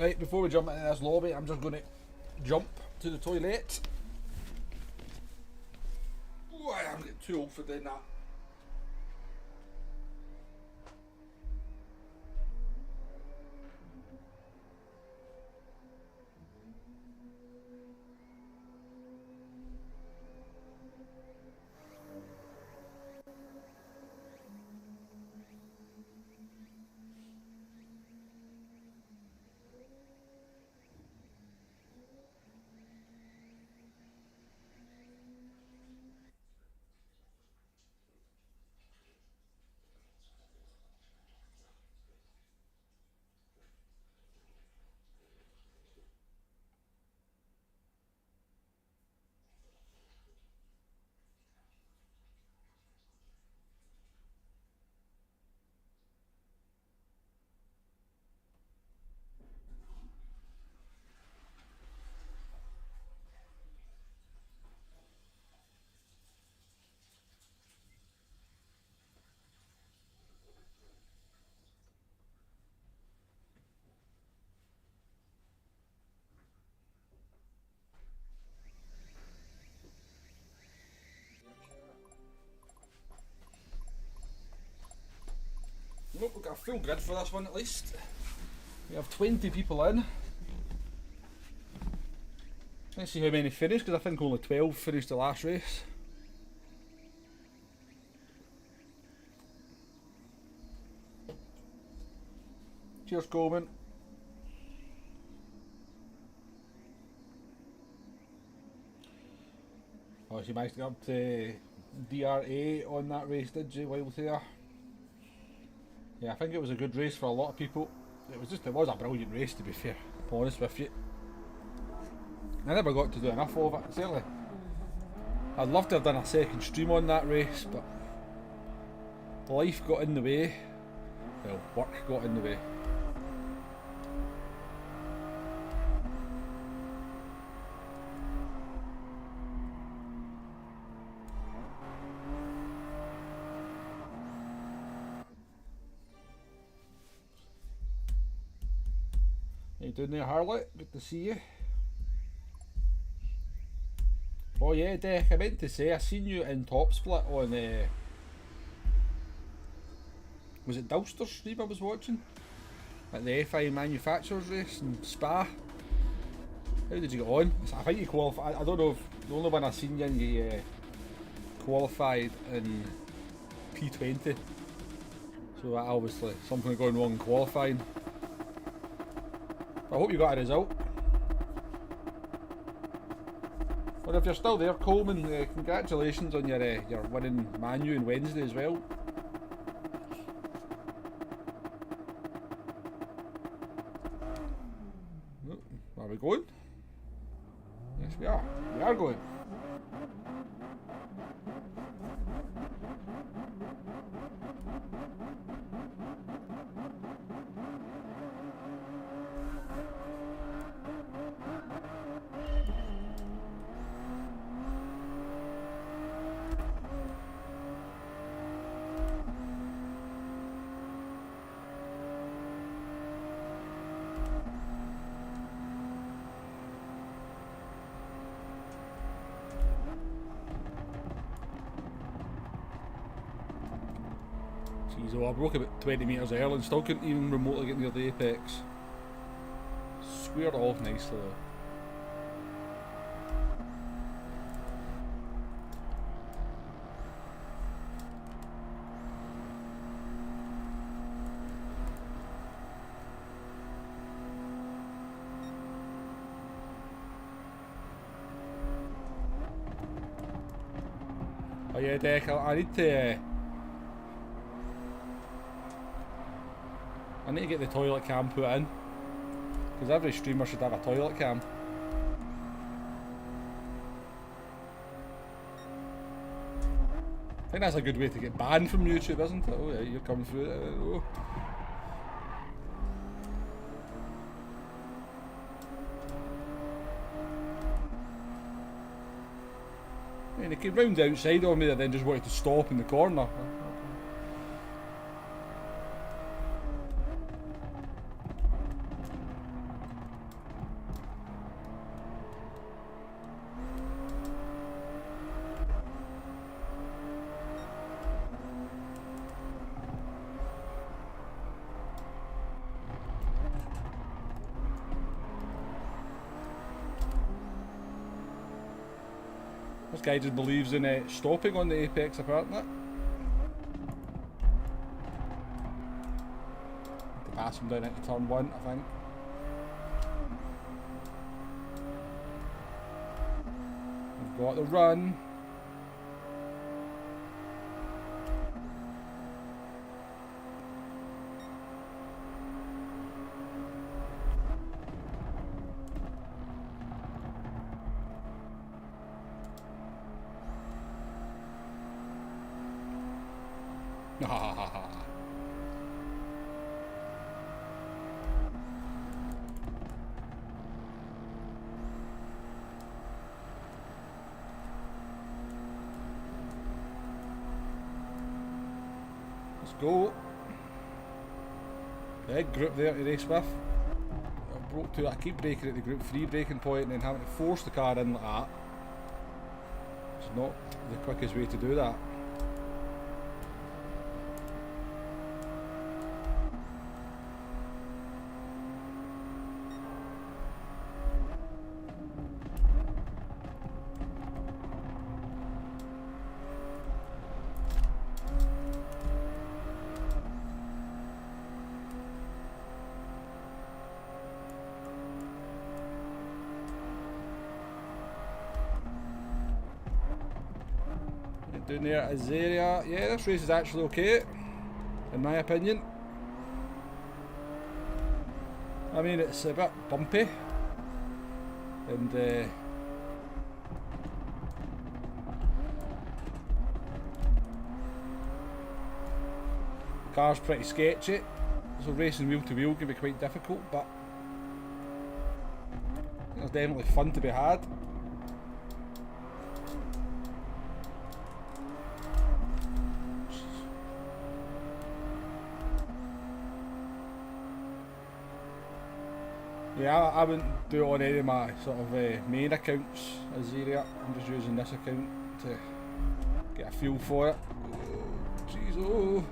Right, before we jump into this lobby, I'm just going to jump to the toilet. Oh, I'm getting too old for doing that. Nope, we've got a full grid for this one at least. We have 20 people in. Let's see how many finished, because I think only 12 finished the last race. Cheers, Coleman. Oh, she managed to get up to DRA on that race, did you, while there? Yeah, I think it was a good race for a lot of people. It was a brilliant race, to be fair, to be honest with you. I never got to do enough of it, certainly. I'd love to have done a second stream on that race, but life got in the way. Well, work got in the way. How you doing there, Harley? Good to see you. Oh yeah, Dec, I meant to say, I seen you in Top Split on, was it Dulster's stream I was watching? At the FI Manufacturers race in Spa. How did you get on? I think you qualified, I don't know if the only one I seen you in, you qualified in P20. So obviously something going wrong in qualifying. I hope you got a result. Or if you're still there, Coleman, congratulations on your winning Manu on Wednesday as well. Are we going? Yes, we are. We are going. So I broke about 20 metres early and still couldn't even remotely get near the apex. Squared off nicely though. Oh yeah, Dec, I need to... I need to get the toilet cam put in, because every streamer should have a toilet cam. I think that's a good way to get banned from YouTube, isn't it? Oh yeah, you're coming through it. Oh. I mean, they came round the outside on me and then just wanted to stop in the corner. This guy just believes in stopping on the apex, apparently. To pass him down into turn 1, I think. We've got the run. Let's go. Big group there to race with. I keep braking at the group 3 braking point and then having to force the car in like that. It's not the quickest way to do that. Down there at Oceania. Yeah, this race is actually okay, in my opinion. I mean, it's a bit bumpy, and car's pretty sketchy, so racing wheel to wheel can be quite difficult, but there's definitely fun to be had. Yeah, I wouldn't do it on any of my sort of main accounts as area. I'm just using this account to get a feel for it. Oh, jeez, oh.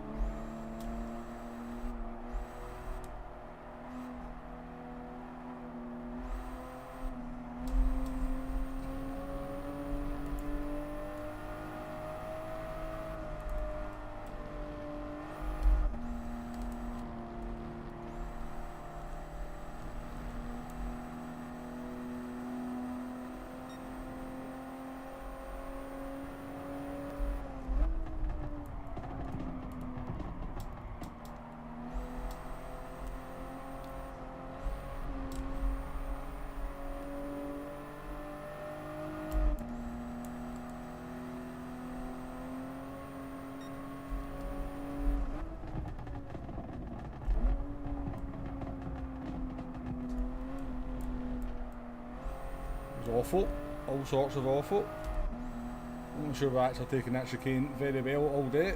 Awful, all sorts of awful. I'm not sure we're actually taking that chicane very well all day.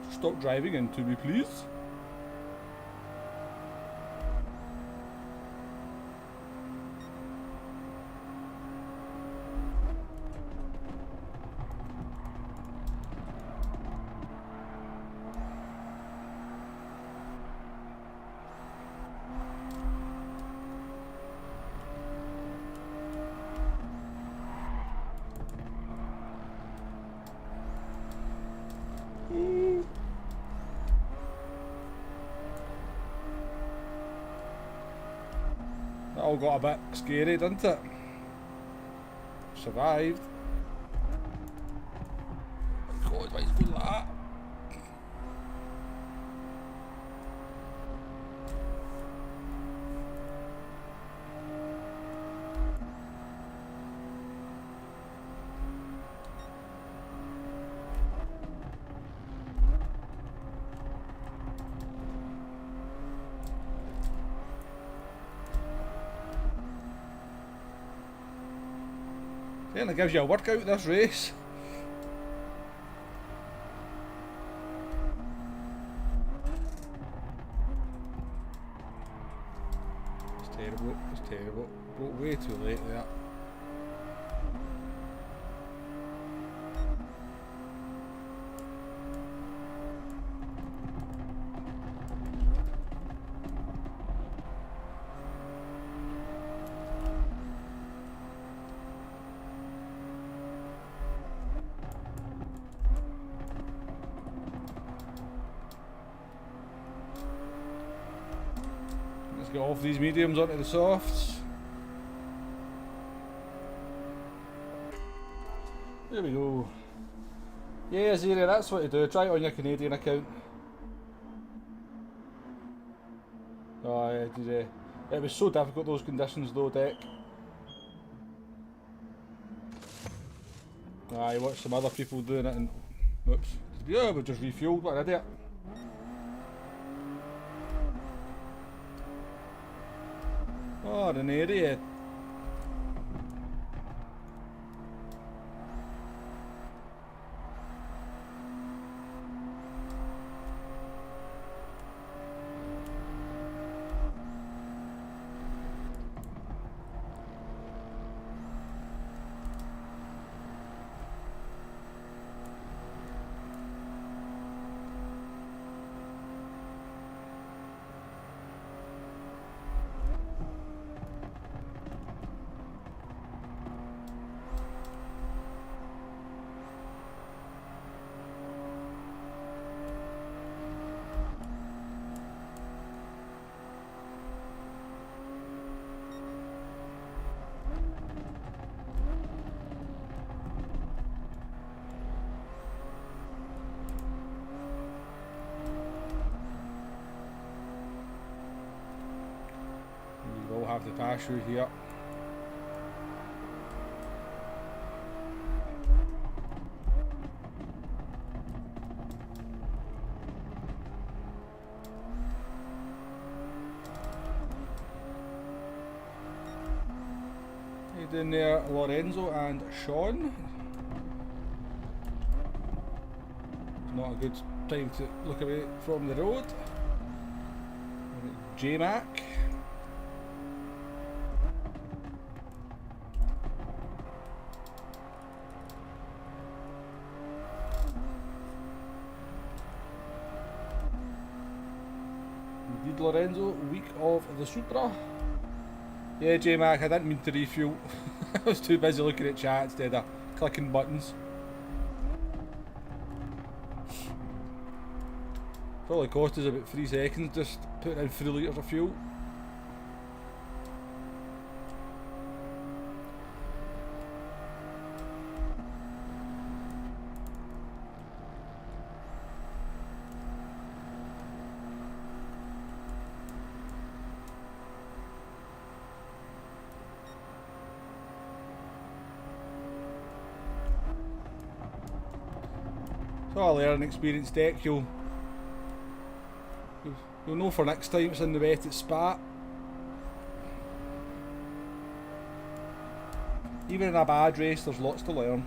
Stop driving into me, please. That all got a bit scary, didn't it? Survived. God, why is it going like that? Certainly gives you a workout this race. It's terrible, it's terrible. Broke way too late there. Let's get off these mediums onto the softs. There we go. Yeah, Zero, that's what to do. Try it on your Canadian account. Oh, yeah, it was so difficult, those conditions though, Deck. I watched some other people doing it and... Oops. Yeah, we just refueled, what an idiot. Oh, an idiot. We'll have to pass through here. In there, Lorenzo and Sean. Not a good time to look away from the road. J-Mac. Indeed, Lorenzo, week of the Supra. Yeah, J-Mac, I didn't mean to refuel. I was too busy looking at chat instead of clicking buttons. Probably cost us about 3 seconds just putting in 3 litres of fuel. So I'll learn experience, Deck. You'll know for next time it's in the wet at Spa. Even in a bad race, there's lots to learn.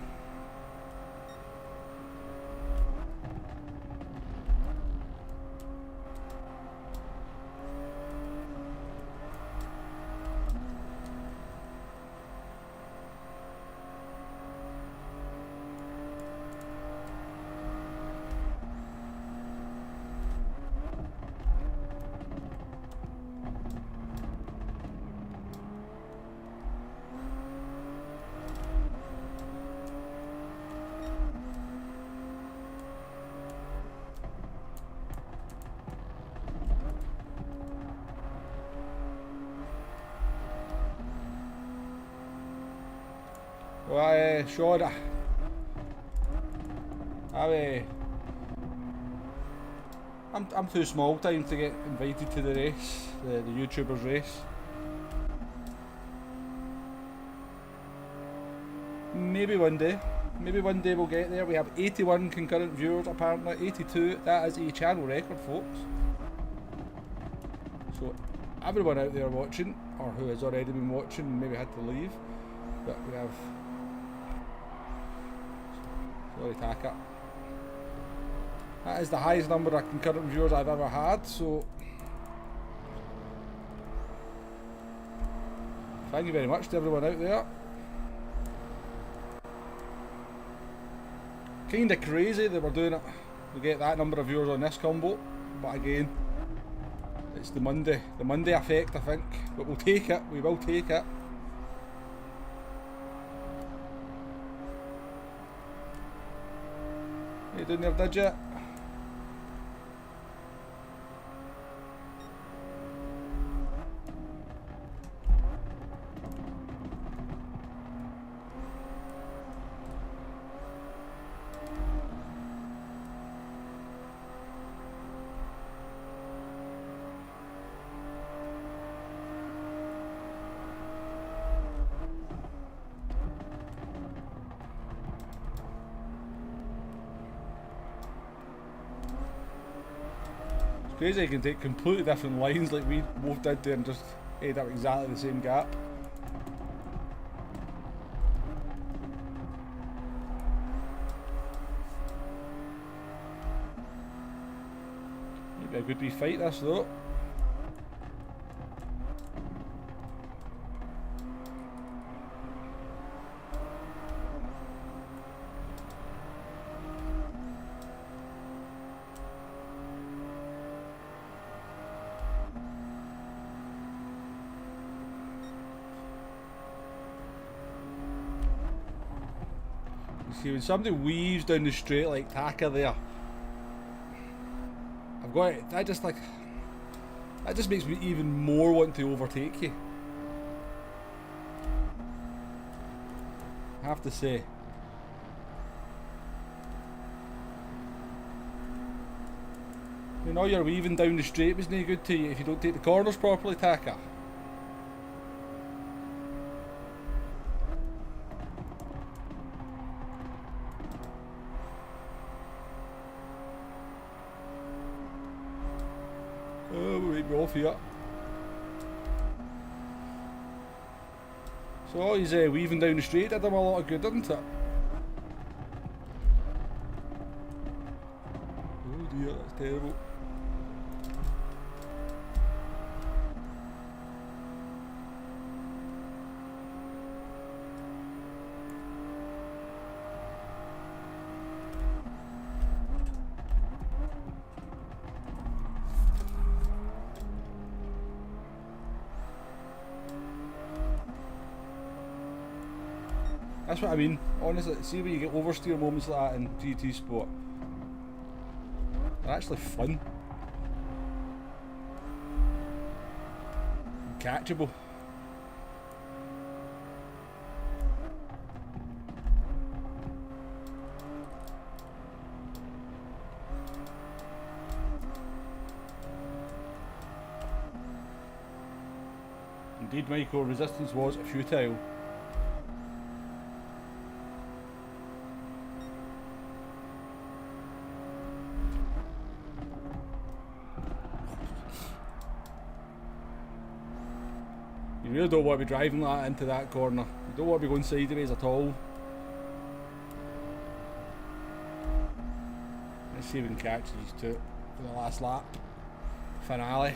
Well, Sean, I'm too small time to get invited to the race, the YouTubers race. Maybe one day we'll get there. We have 81 concurrent viewers apparently, 82, that is a channel record, folks. So everyone out there watching, or who has already been watching and maybe had to leave, but we have Sorry, Taka. That is the highest number of concurrent viewers I've ever had, so thank you very much to everyone out there. Kinda crazy that we're doing it. We get that number of viewers on this combo, but again, it's the Monday effect, I think. But we'll take it. We will take it. What are you doing there, Digit? Crazy, you can take completely different lines like we both did there and just head up exactly the same gap. Might be a good wee fight this though. See, when somebody weaves down the straight like Taka there, I've got it. That just makes me even more want to overtake you. I have to say. You know, you're weaving down the straight was no good to you if you don't take the corners properly, Taka. Off here. So he's weaving down the straight, did him a lot of good, didn't it? Oh dear, that's terrible. That's what I mean, honestly. See when you get oversteer moments like that in GT Sport. They're actually fun. And catchable. Indeed, Michael, resistance was futile. You really don't want to be driving that into that corner. You don't want to be going sideways at all. Let's see if we can catch these two for the last lap. Finale.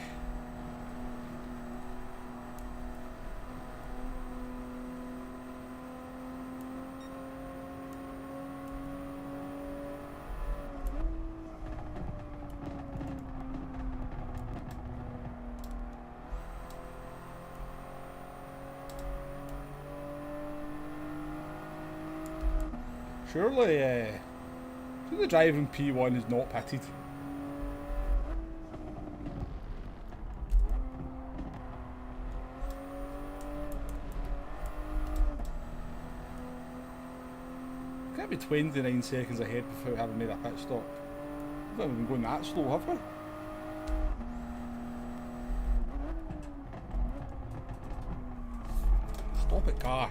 Surely, the driving P1 is not pitted. Can't be 29 seconds ahead without having made a pit stop. We've not even been going that slow, have we? Stop it, car.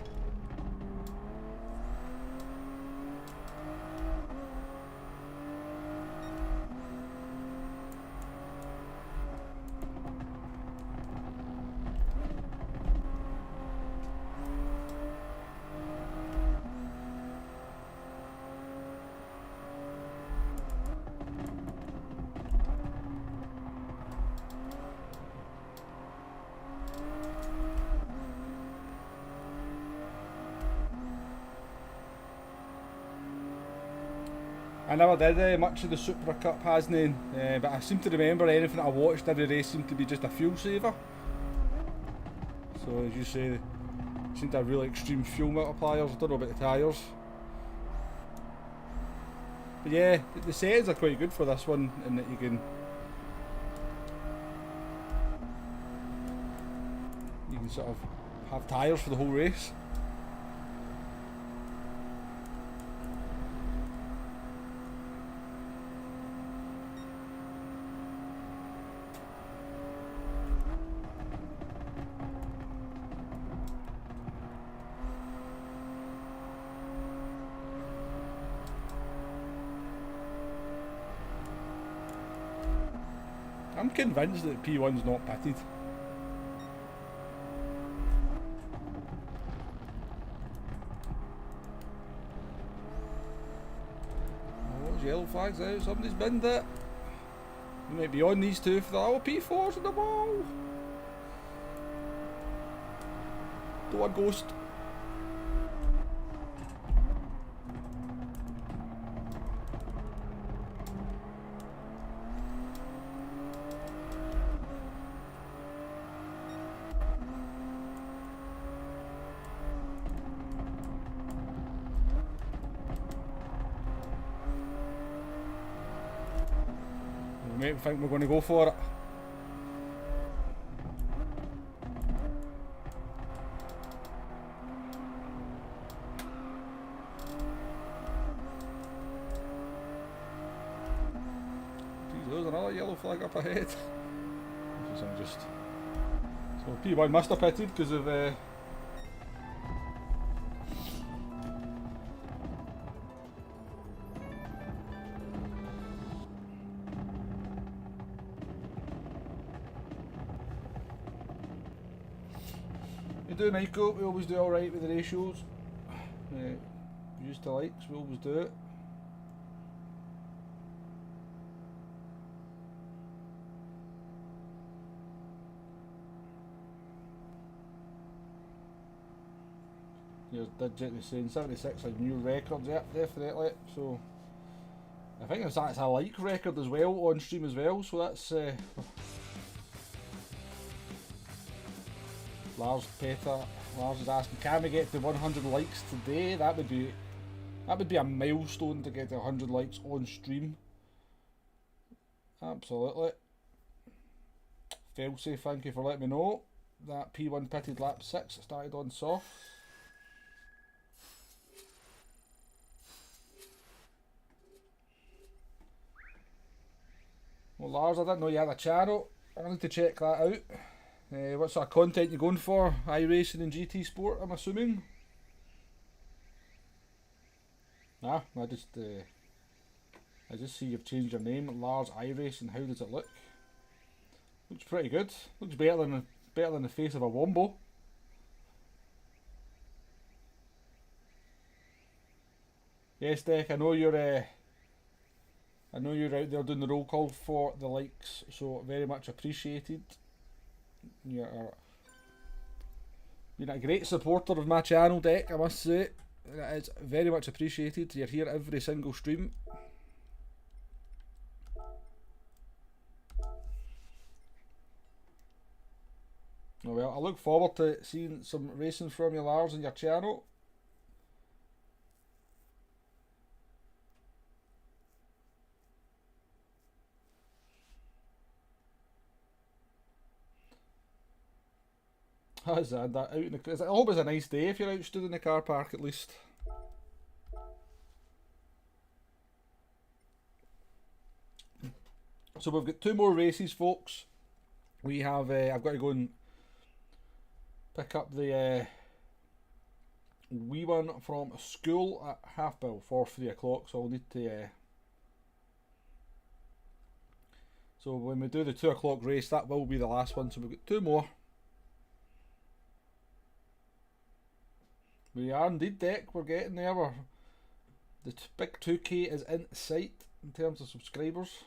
I never did much of the Supra Cup, hasn't it? But I seem to remember anything I watched, every race seemed to be just a fuel saver. So as you say, they seem to have really extreme fuel multipliers. I don't know about the tyres. But yeah, the settings are quite good for this one, in that you can sort of have tyres for the whole race. I'm convinced that P1's not pitted. Oh, yellow flags out, somebody's binned it. You might be on these two for the P4's in the wall. Don't want ghost. I think we're going to go for it. Jeez, there's another yellow flag up ahead. So P1 must have pitted because of we do Nico, we always do alright with the ratios. Views to likes, we always do it. Here's Digit is saying 76 a new record, yeah, definitely. So I think that's a like record as well on stream as well, so that's Lars is asking, can we get to 100 likes today? That would be a milestone to get to 100 likes on stream. Absolutely. Failsafe, thank you for letting me know. That P1 pitted lap 6 started on soft. Well, Lars, I didn't know you had a channel. I need to check that out. What sort of content you going for? iRacing and GT Sport, I'm assuming? Nah, I just see you've changed your name, Lars iRacing. How does it look? Looks pretty good. Looks better than the face of a Wombo. Yes, Deck, I know you're out there doing the roll call for the likes, so very much appreciated. You're been a great supporter of my channel, Deck, I must say. It's very much appreciated. You're here every single stream. Oh well, I look forward to seeing some racing from you, Lars, on your channel. How's that out in the? I hope it's a nice day if you're out stood in the car park at least. So we've got 2 more races, folks. We have. I've got to go and pick up the wee one from school at half for 3 o'clock. So I'll need to. So when we do the 2 o'clock race, that will be the last one. So we've got 2 more. We are indeed, Deck, we're getting there. The big 2K is in sight in terms of subscribers.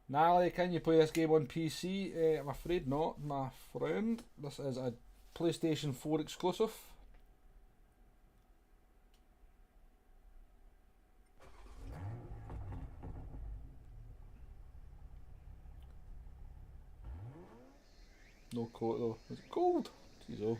Nally, can you play this game on PC? I'm afraid not, my friend. This is a PlayStation 4 exclusive. No coat though. Is it cold? Jeez oh.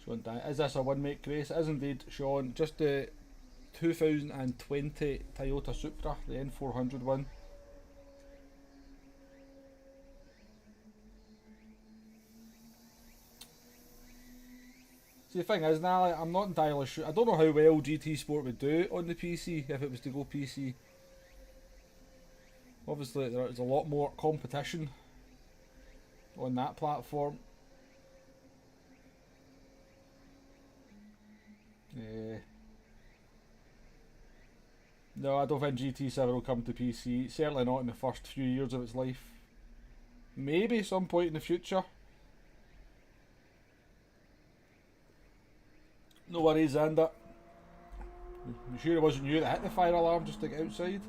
Sean, is this a one make race? It is indeed, Sean. Just the 2020 Toyota Supra, the N400 one. See, the thing is now, I'm not entirely sure. I don't know how well GT Sport would do on the PC if it was to go PC. Obviously, there's a lot more competition on that platform. No, I don't think GT7 will come to PC. Certainly not in the first few years of its life. Maybe some point in the future. No worries, Xander. You sure it wasn't you that hit the fire alarm just to get outside?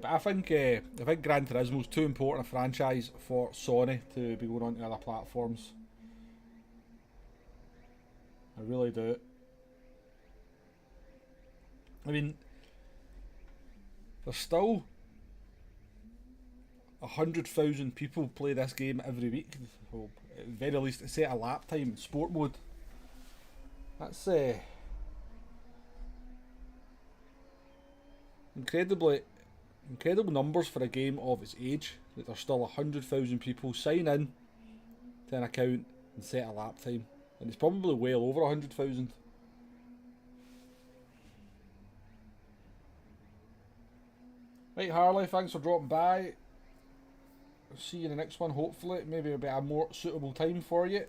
But I think Gran Turismo is too important a franchise for Sony to be going on to other platforms. I really do. I mean, there's still 100,000 people play this game every week. Well, at the very least, set a lap time, sport mode. That's incredible numbers for a game of its age. That there's still 100,000 people sign in to an account and set a lap time, and it's probably well over 100,000. Right, Harley, thanks for dropping by. I'll see you in the next one, hopefully. Maybe a bit of a more suitable time for you.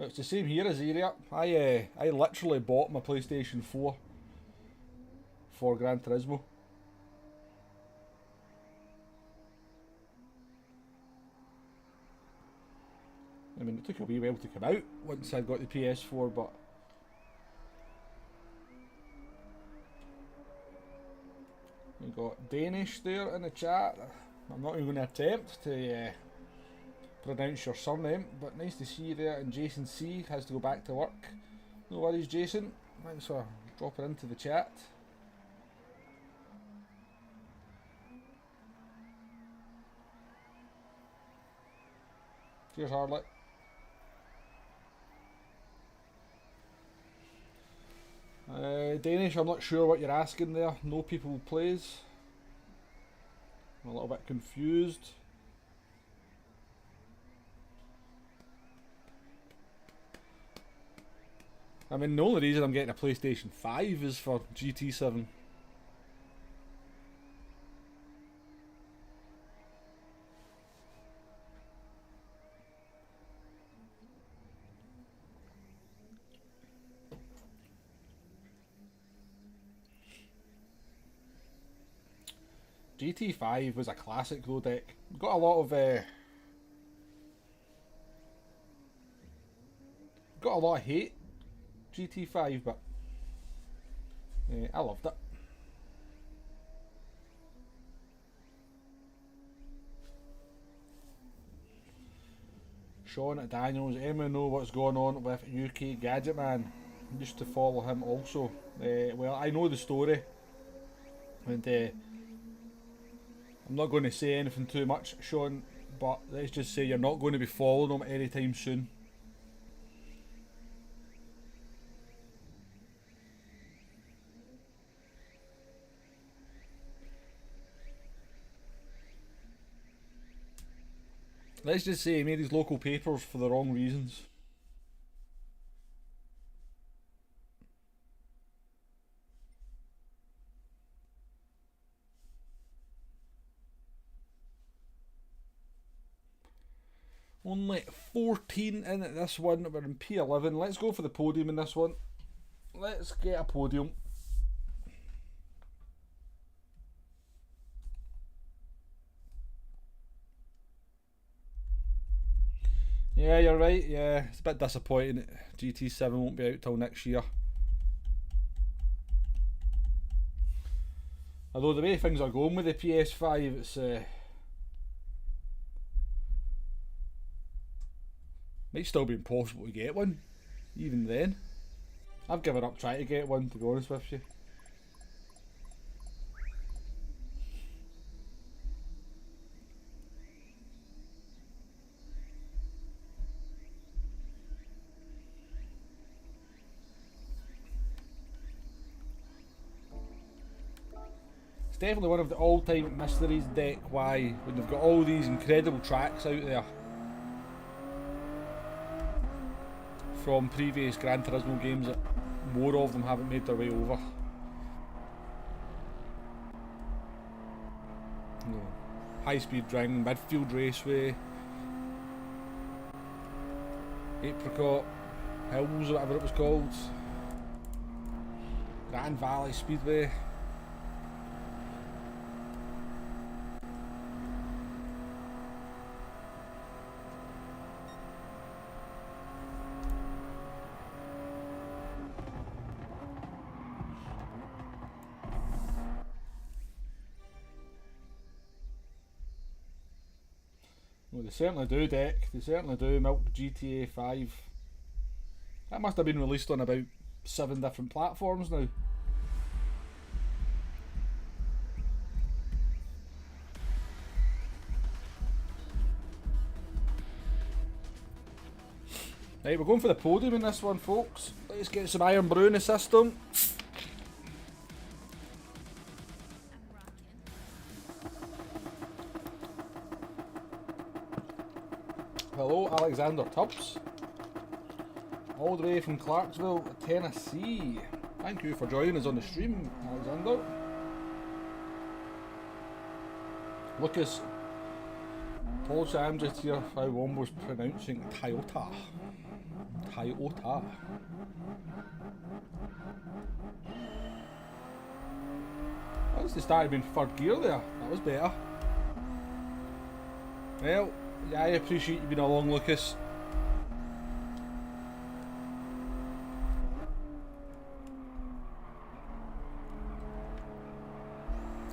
It's the same here as area. I literally bought my PlayStation 4 for Gran Turismo. I mean, it took a wee while to come out once I got the PS4, but we got Danish there in the chat. I'm not even going to attempt to pronounce your surname, but nice to see you there. And Jason C has to go back to work. No worries, Jason. Thanks for dropping into the chat. Cheers, Harley. Danish, I'm not sure what you're asking there. No people plays. I'm a little bit confused. I mean, the only reason I'm getting a PlayStation 5 is for GT7. GT5 was a classic though, Deck. Got a lot of hate, GT5, but I loved it. Sean at Daniels, anyone know what's going on with UK Gadget Man? I used to follow him also. Well, I know the story, and I'm not going to say anything too much, Sean, but let's just say you're not going to be following him anytime soon. Let's just say he made his local papers for the wrong reasons. Only 14 in at this one. We're in P11. Let's go for the podium in this one. Let's get a podium. Yeah, you're right. Yeah, it's a bit disappointing that GT7 won't be out till next year. Although the way things are going with the PS5, it's might still be impossible to get one, even then. I've given up trying to get one, to be honest with you. It's definitely one of the all-time mysteries, Deck, why, when they've got all these incredible tracks out there from previous Gran Turismo games, that more of them haven't made their way over. No. High-speed ring, midfield raceway, Apricot Hills, or whatever it was called, Grand Valley Speedway. Well, they certainly do, Deck. They certainly do. Milk GTA 5. That must have been released on about 7 different platforms now. Right, we're going for the podium in this one, folks. Let's get some Iron Brew in the system. Hello, Alexander Tubbs. All the way from Clarksville, Tennessee. Thank you for joining us on the stream, Alexander. Lucas, apologies, I'm just here how one was pronouncing Toyota. Toyota. At least they started being third gear there. That was better. Well, yeah, I appreciate you being along, Lucas.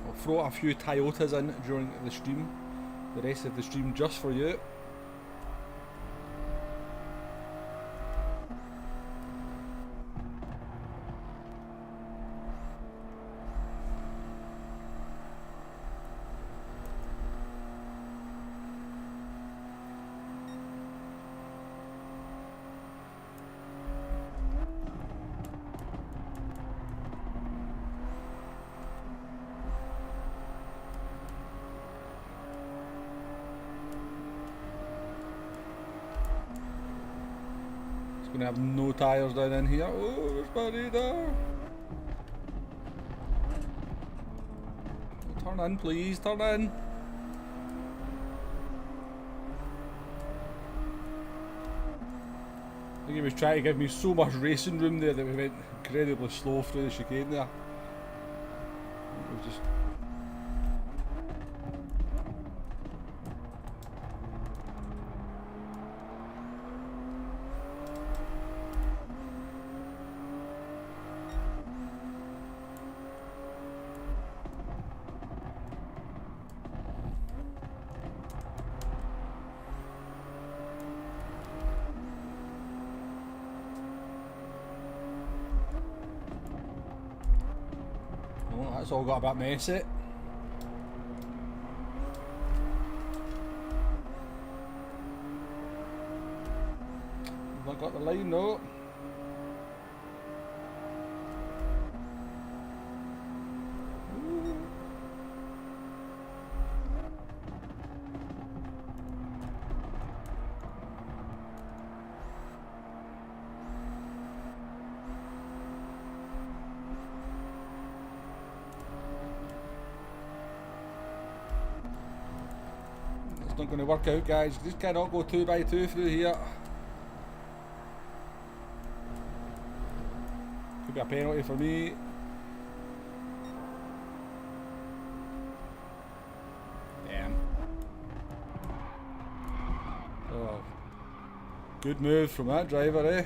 I'll throw a few Toyotas in during the stream. The rest of the stream just for you. Gonna have no tyres down in here. Oh, there's my radar. Oh, turn in, please, turn in. I think he was trying to give me so much racing room there that we went incredibly slow through the chicane there. It was just... It's all got a bit messy. Have I got the line? No. Not going to work out, guys. You just cannot go 2x2 through here. Could be a penalty for me. Damn. Oh. Good move from that driver, eh?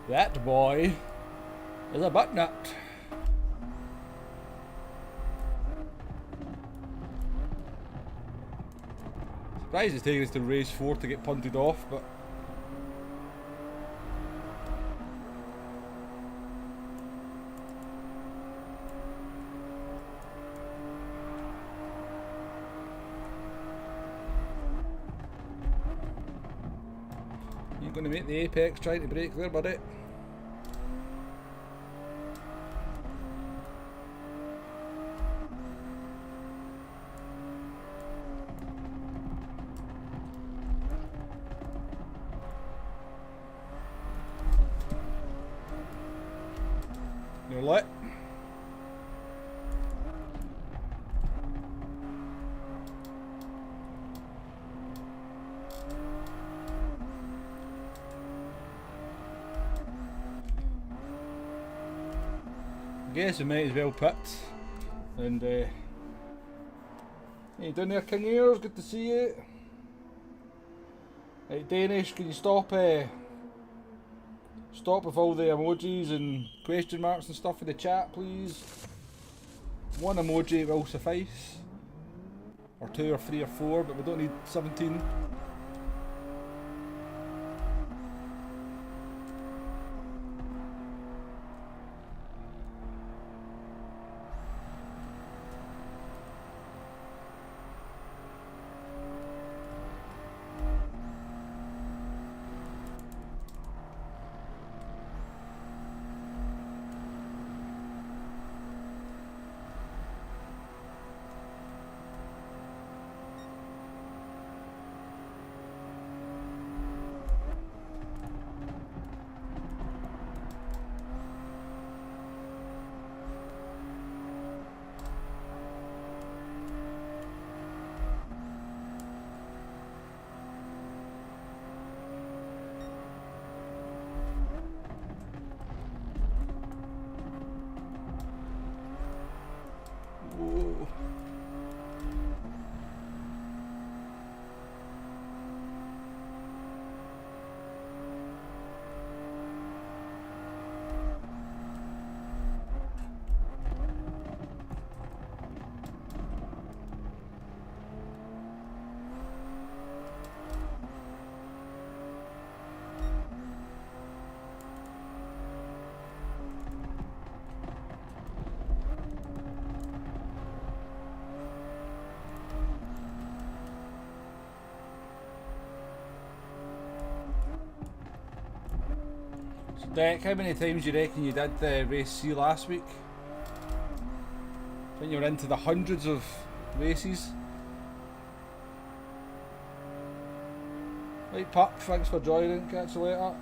That boy is a butt nut. Surprised it's taking us to race 4 to get punted off, but you're going to make the apex trying to brake there, buddy. You're lit. I guess we might as well pit. And hey, down there, King Ears, good to see you. Right, Danish, can you stop stop with all the emojis and question marks and stuff in the chat, please? One emoji will suffice. Or 2 or 3 or 4, but we don't need 17. Whoa. Deck, how many times do you reckon you did the race C last week? I think you were into the hundreds of races. Right, Pup, thanks for joining, catch you later.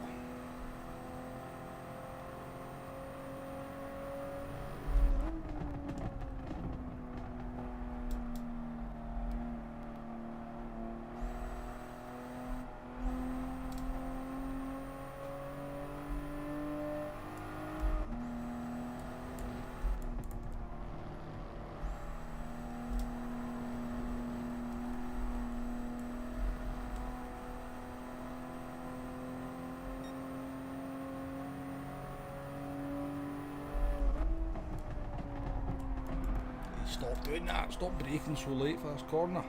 Stop doing that, stop braking so late for this corner.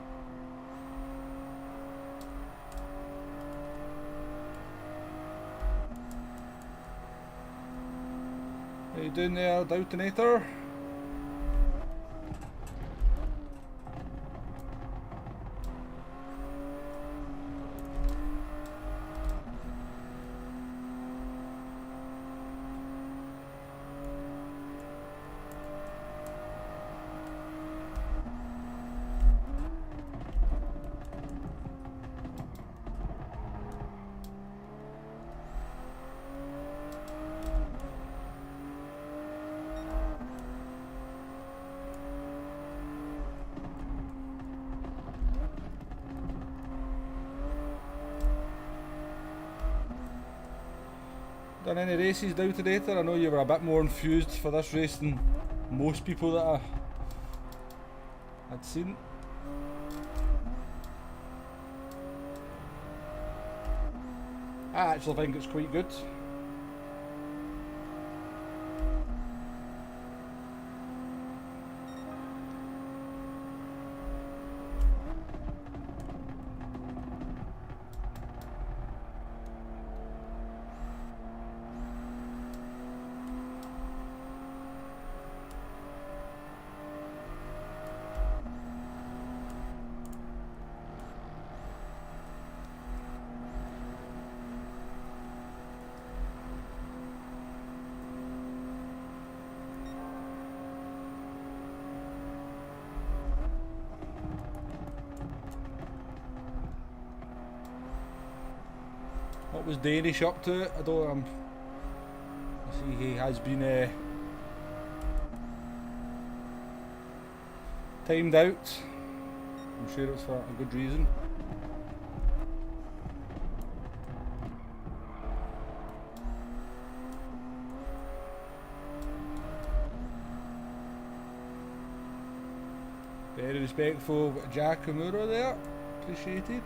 How you doing there, Doubtinator? Done any races Doubtinator? I know you were a bit more enthused for this race than most people that I'd seen. I actually think it's quite good. What was Danish up to? I don't. I see he has been timed out. I'm sure it's for a good reason. Very respectful of Jack Amura there. Appreciated.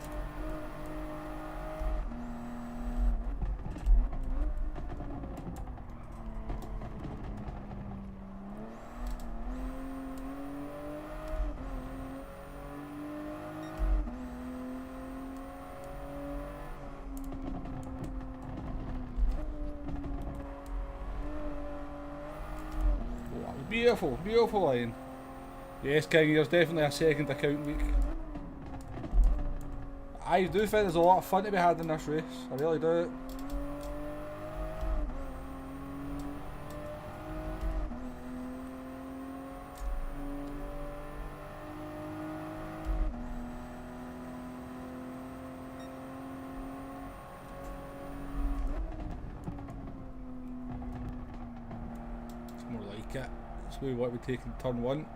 Beautiful, beautiful line. Yes, King, there's definitely a second account week. I do think there's a lot of fun to be had in this race. I really do. It's more like it. That's what we want to be taking turn one.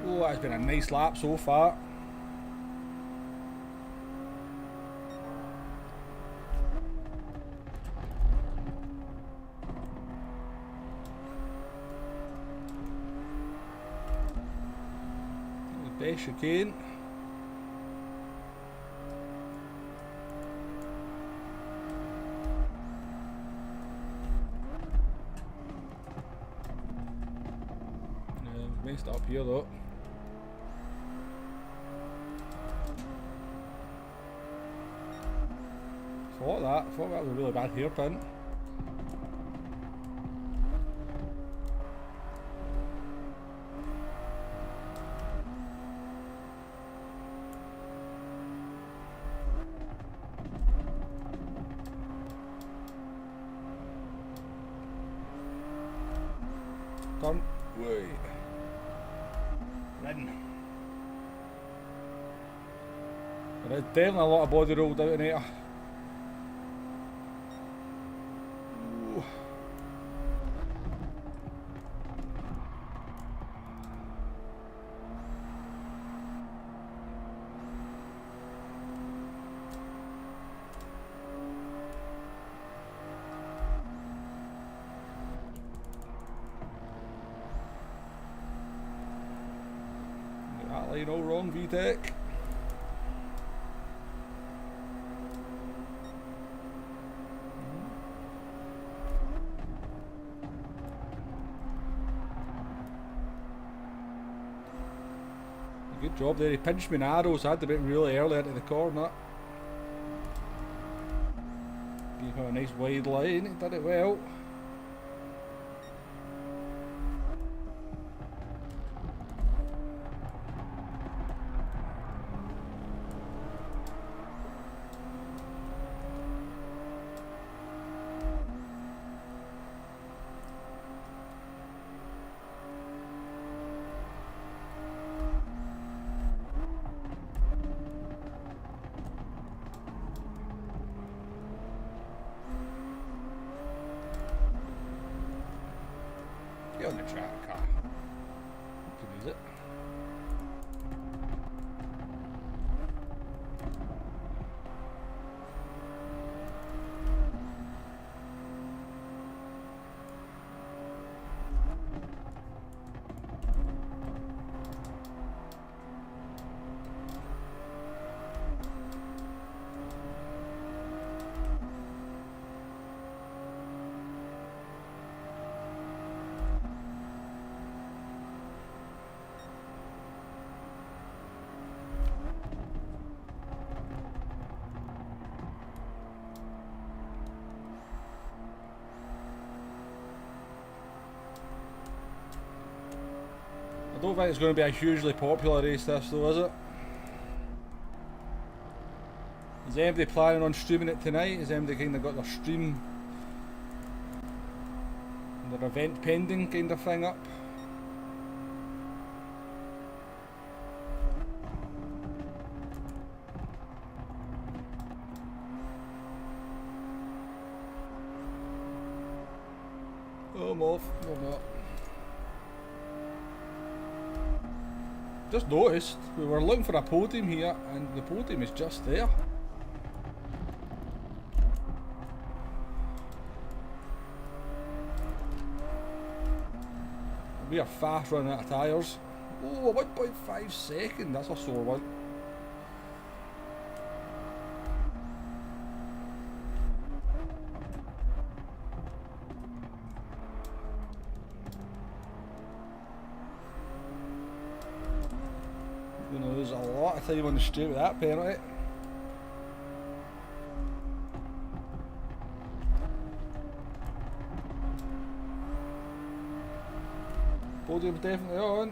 Oh, that's been a nice lap so far. The best you can. Messed up here though. I thought that was a really bad hairpin. Turn. Wait. Ridden. There's definitely a lot of body rolled out in here. That line all wrong, VTech. Good job there, he pinched me in arrows, I had to be really early into the corner. Gave him a nice wide line, he did it well. on the track car. Could use it. I don't think it's going to be a hugely popular race this though, is it? Is anybody planning on streaming it tonight? Is anybody kind of got their stream, their event pending kind of thing up? Oh, I'm off. No, I'm not. Just noticed we were looking for a podium here and the podium is just there. We are fast running out of tyres. Oh, 1.5 seconds, that's a sore one. You're going to lose a lot of time on the straight with that penalty. Podium's definitely on.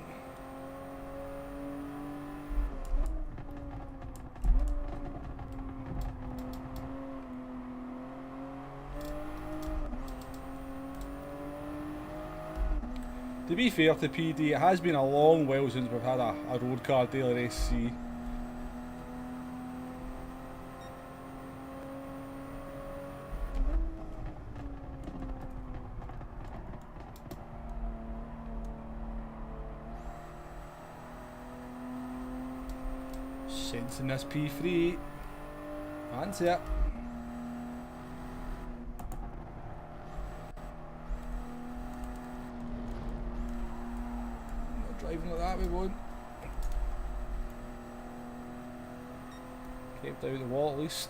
To be fair to PD, it has been a long while since we've had a road car daily SC. Sensing this P3. Fancy it. Not driving like that, we won't. Kept out the wall at least.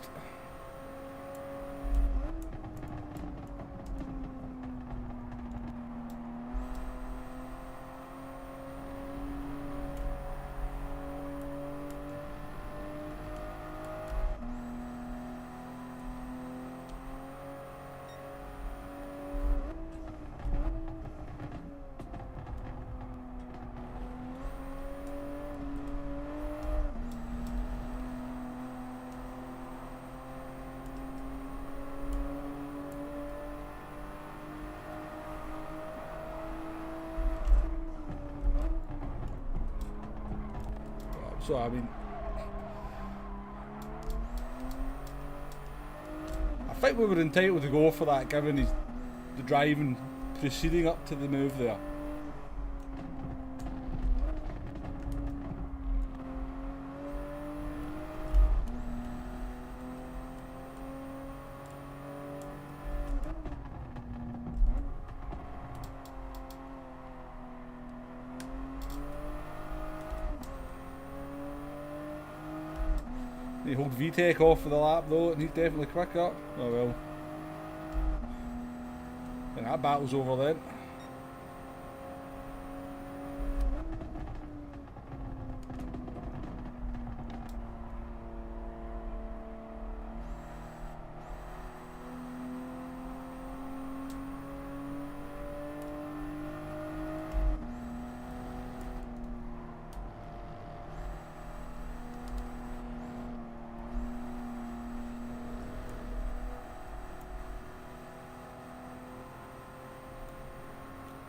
So I mean, I think we were entitled to go for that given the driving proceeding up to the move there. He hold VTEC off for the lap though, and he's definitely quicker. Oh well. I think that battle's over then.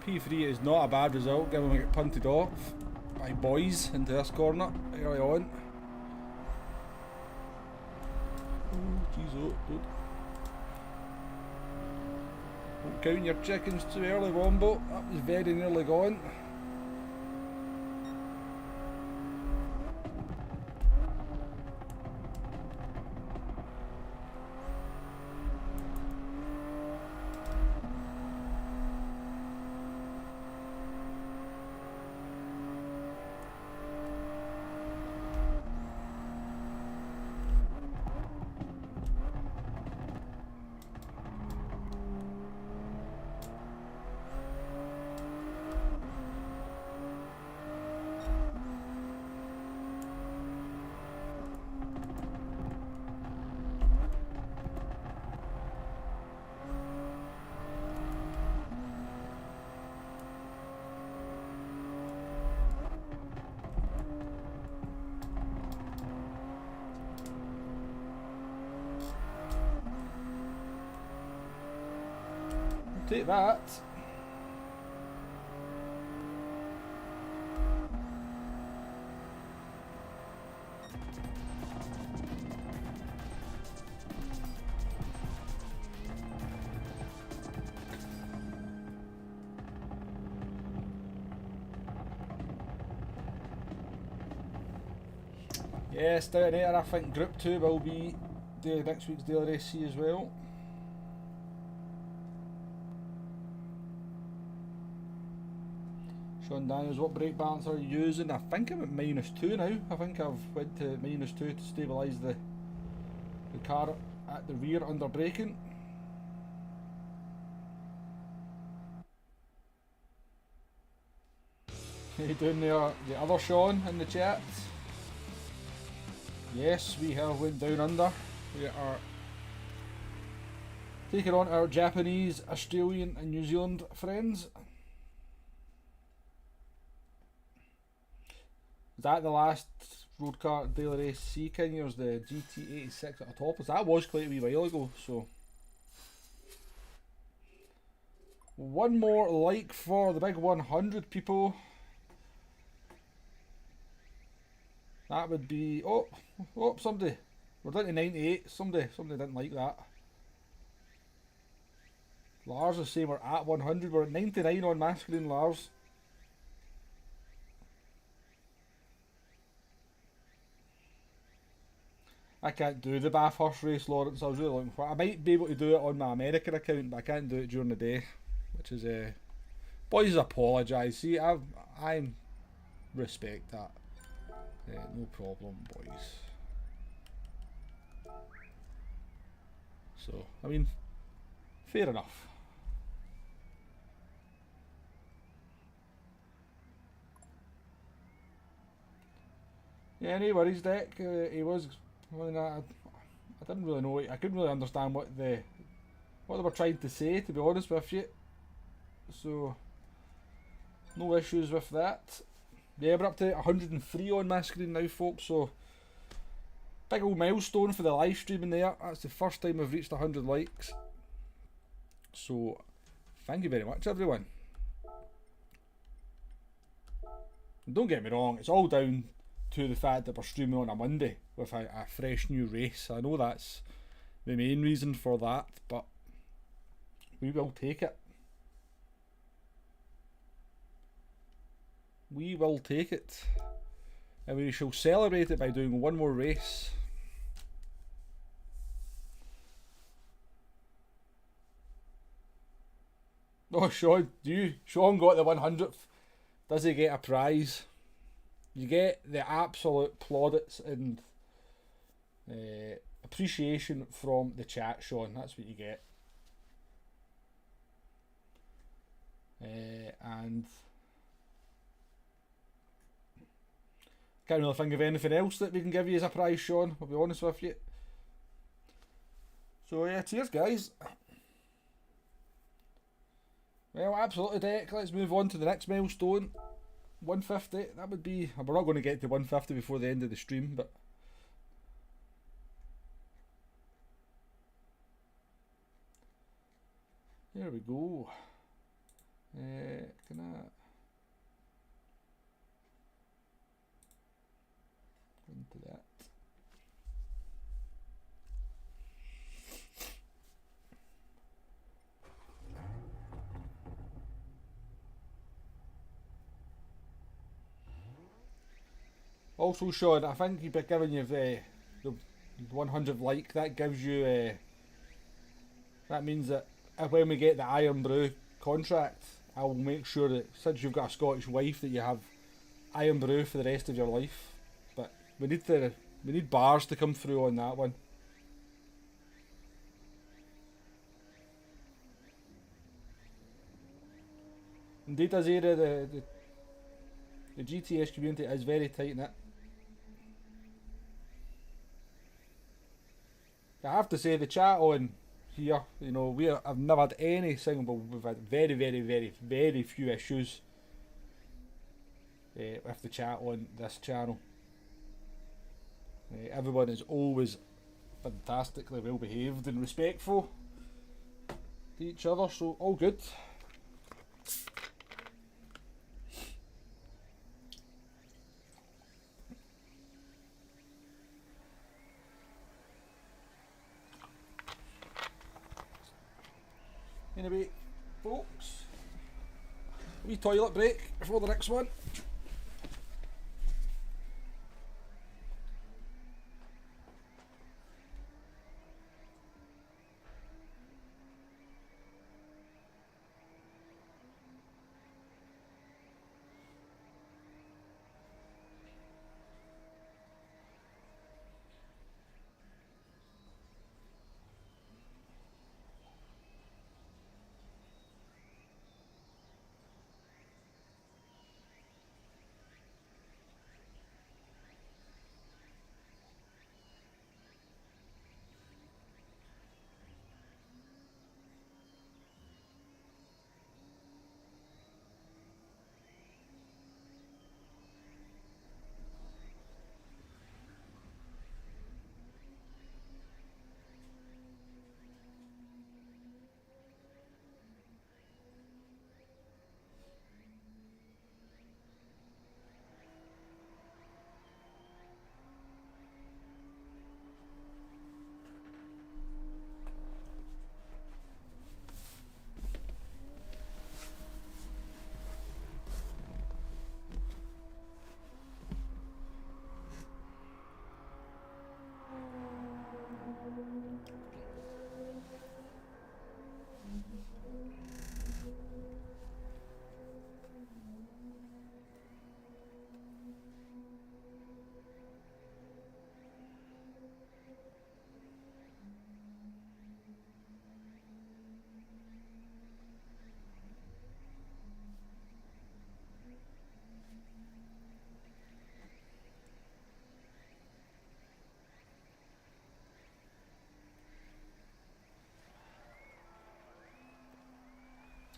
P3 is not a bad result given we get punted off by boys into this corner early on. Oh jeez, oh, Don't count your chickens too early, Wombo. That was very nearly gone. Take that. Yes, down there I think Group 2 will be next week's daily race C as well. Sean Daniels, what brake balance are you using? I think I'm at -2 now. I think I've went to -2 to stabilise the car at the rear under braking. How you doing there, the other Sean in the chat? Yes, we have went down under. We are taking on our Japanese, Australian and New Zealand friends. Is that the last road car daily race C, King? Was the GT86 at the top? That was quite a wee while ago, so. One more like for the big 100 people. That would be, oh, somebody. We're down to 98. Somebody didn't like that. Lars is saying we're at 100. We're at 99 on masculine, Lars. I can't do the Bathurst race, Lawrence. I was really looking for it. I might be able to do it on my American account, but I can't do it during the day, which is boys, apologise. See, I respect that. No problem, boys. So, I mean, fair enough. Yeah, any worries, Dick. He was. I didn't really know. I couldn't really understand what they were trying to say, to be honest with you. So, no issues with that. Yeah, we're up to 103 on my screen now, folks. So, big old milestone for the live streaming there. That's the first time we've reached 100 likes. So, thank you very much, everyone. And don't get me wrong, it's all down to the fact that we're streaming on a Monday with a fresh new race. I know that's the main reason for that, but we will take it. We will take it. And we shall celebrate it by doing one more race. Oh, Sean got the 100th. Does he get a prize? You get the absolute plaudits and appreciation from the chat, Sean. That's what you get. And can't really think of anything else that we can give you as a prize, Sean. I'll be honest with you. So yeah, cheers, guys. Well, absolutely, Deck. Let's move on to the next milestone. 150. That would be. We're not going to get to 150 before the end of the stream, but. There we go. Can I. Into that. Also, Sean, I think you've been giving you the 100 like. That gives you that means that when we get the Iron Brew contract, I will make sure that since you've got a Scottish wife, that you have Iron Brew for the rest of your life. But we need bars to come through on that one. Indeed, Azira, the GTS community is very tight knit. I have to say the chat on here, you know, I've never had any single, we've had very few issues with the chat on this channel. Everyone is always fantastically well behaved and respectful to each other, so all good. Anyway, folks, wee toilet break before the next one.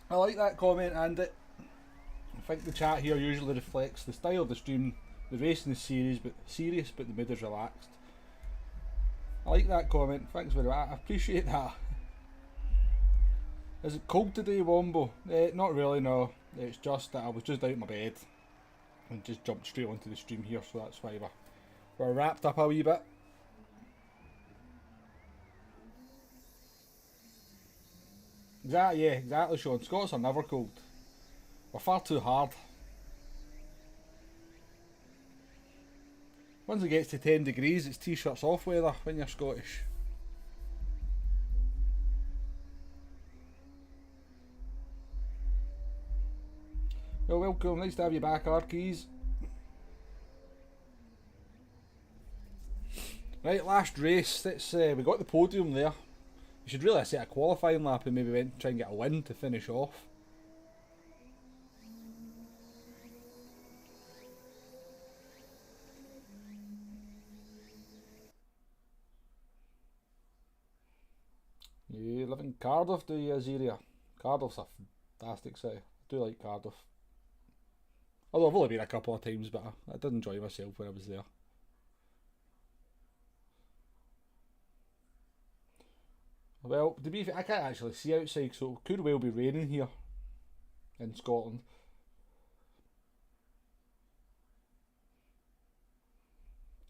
I like that comment, and I think the chat here usually reflects the style of the stream. The racing is serious, but the mood is relaxed. I like that comment. Thanks very much. I appreciate that. Is it cold today, Wombo? Not really, no. It's just that I was just out of my bed and just jumped straight onto the stream here, so that's why we're wrapped up a wee bit. Yeah, exactly, Sean. Scots are never cold. We're far too hard. Once it gets to 10 degrees, it's t-shirts off weather when you're Scottish. Well, welcome. Nice to have you back, Arkeys. Right, last race. We got the podium there. We should really have set a qualifying lap and maybe try and get a win to finish off. You live in Cardiff, do you, Azaria? Cardiff's a fantastic city. I do like Cardiff. Although I've only been a couple of times, but I did enjoy myself when I was there. Well, to be fair, I can't actually see outside, so it could well be raining here in Scotland.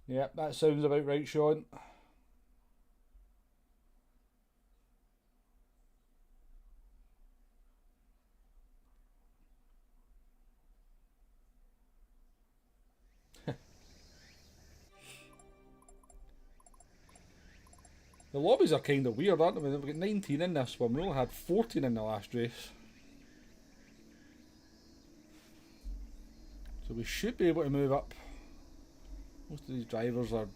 Yeah, that sounds about right, Sean. The lobbies are kind of weird, aren't they? We've got 19 in this one. We only had 14 in the last race. So we should be able to move up. Most of these drivers are...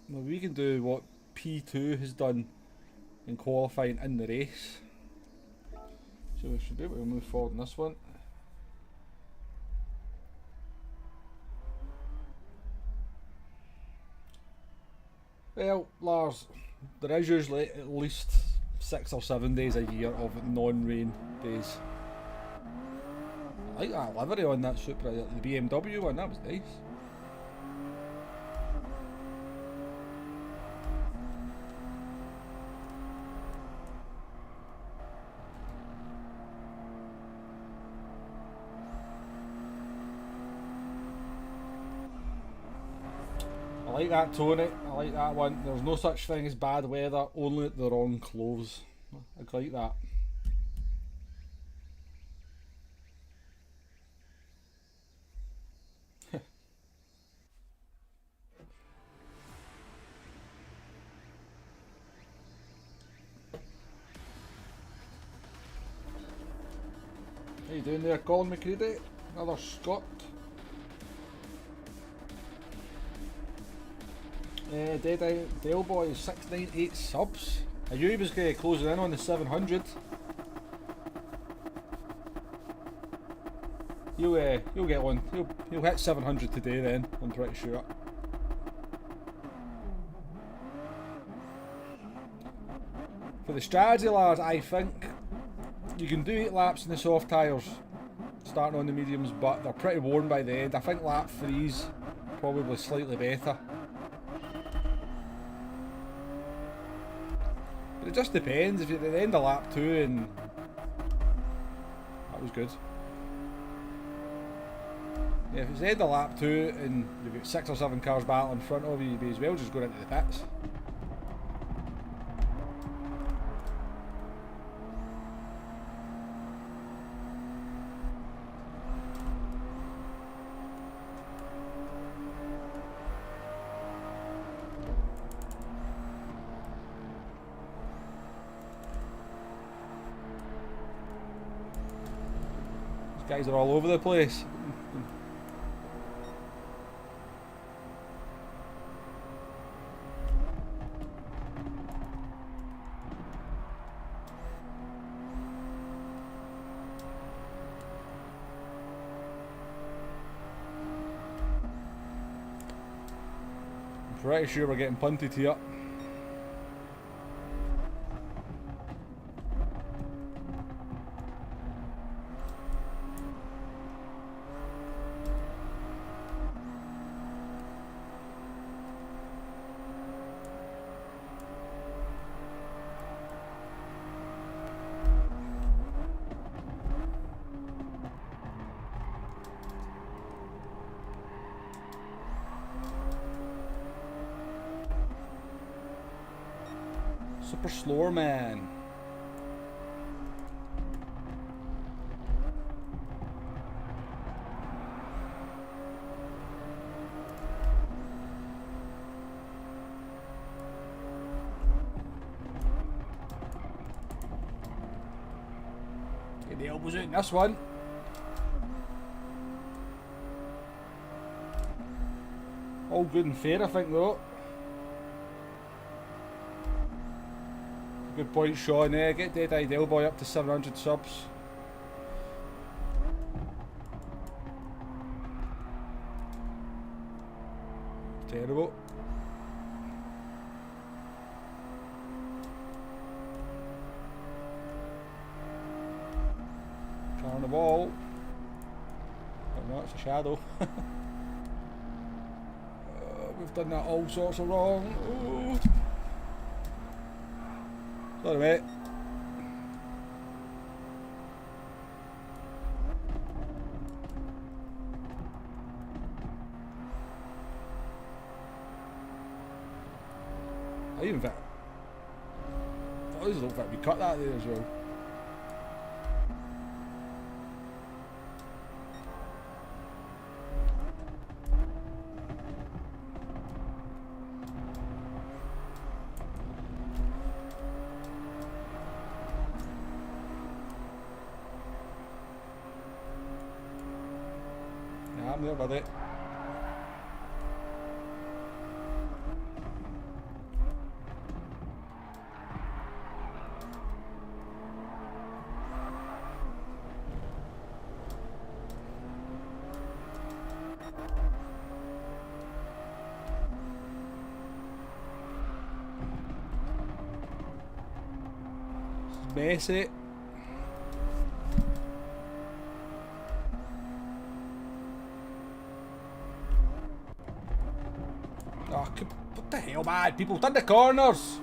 Well, we can do what P2 has done in qualifying in the race. So we should be able to move forward in this one. Well, Lars, there is usually at least 6 or 7 days a year of non-rain days. I like that livery on that Supra, the BMW one, that was nice. I like that, Tony. I like that one. There's no such thing as bad weather, only the wrong clothes. I like that. How you doing there, Colin McCready? Another Scot. Dale Boy 698 subs. I knew he was closing in on the 700. He'll get one. He'll hit 700 today then, I'm pretty sure. For the strategy, lads, I think you can do 8 laps in the soft tyres starting on the mediums, but they're pretty worn by the end. I think lap 3's probably slightly better. But it just depends. If you're at the end of lap 2 and... That was good. Yeah, if it's the end of lap 2 and you've got 6 or 7 cars battling in front of you, you'd be as well just going into the pits. Guys are all over the place. I'm pretty sure we're getting punted here. Super slower man. Get the elbows out in this one. All good and fair, I think, though. Good point, Sean. Get Dead Eye Del Boy up to 700 subs. Terrible. Car on the wall. Oh no, it's a shadow. We've done that all sorts of wrong. Oh. Sorry, mate. I even think... Oh, this looks like we cut that there as well. I'm there, buddy. Messy. Oh, what the hell, man? People turn the corners.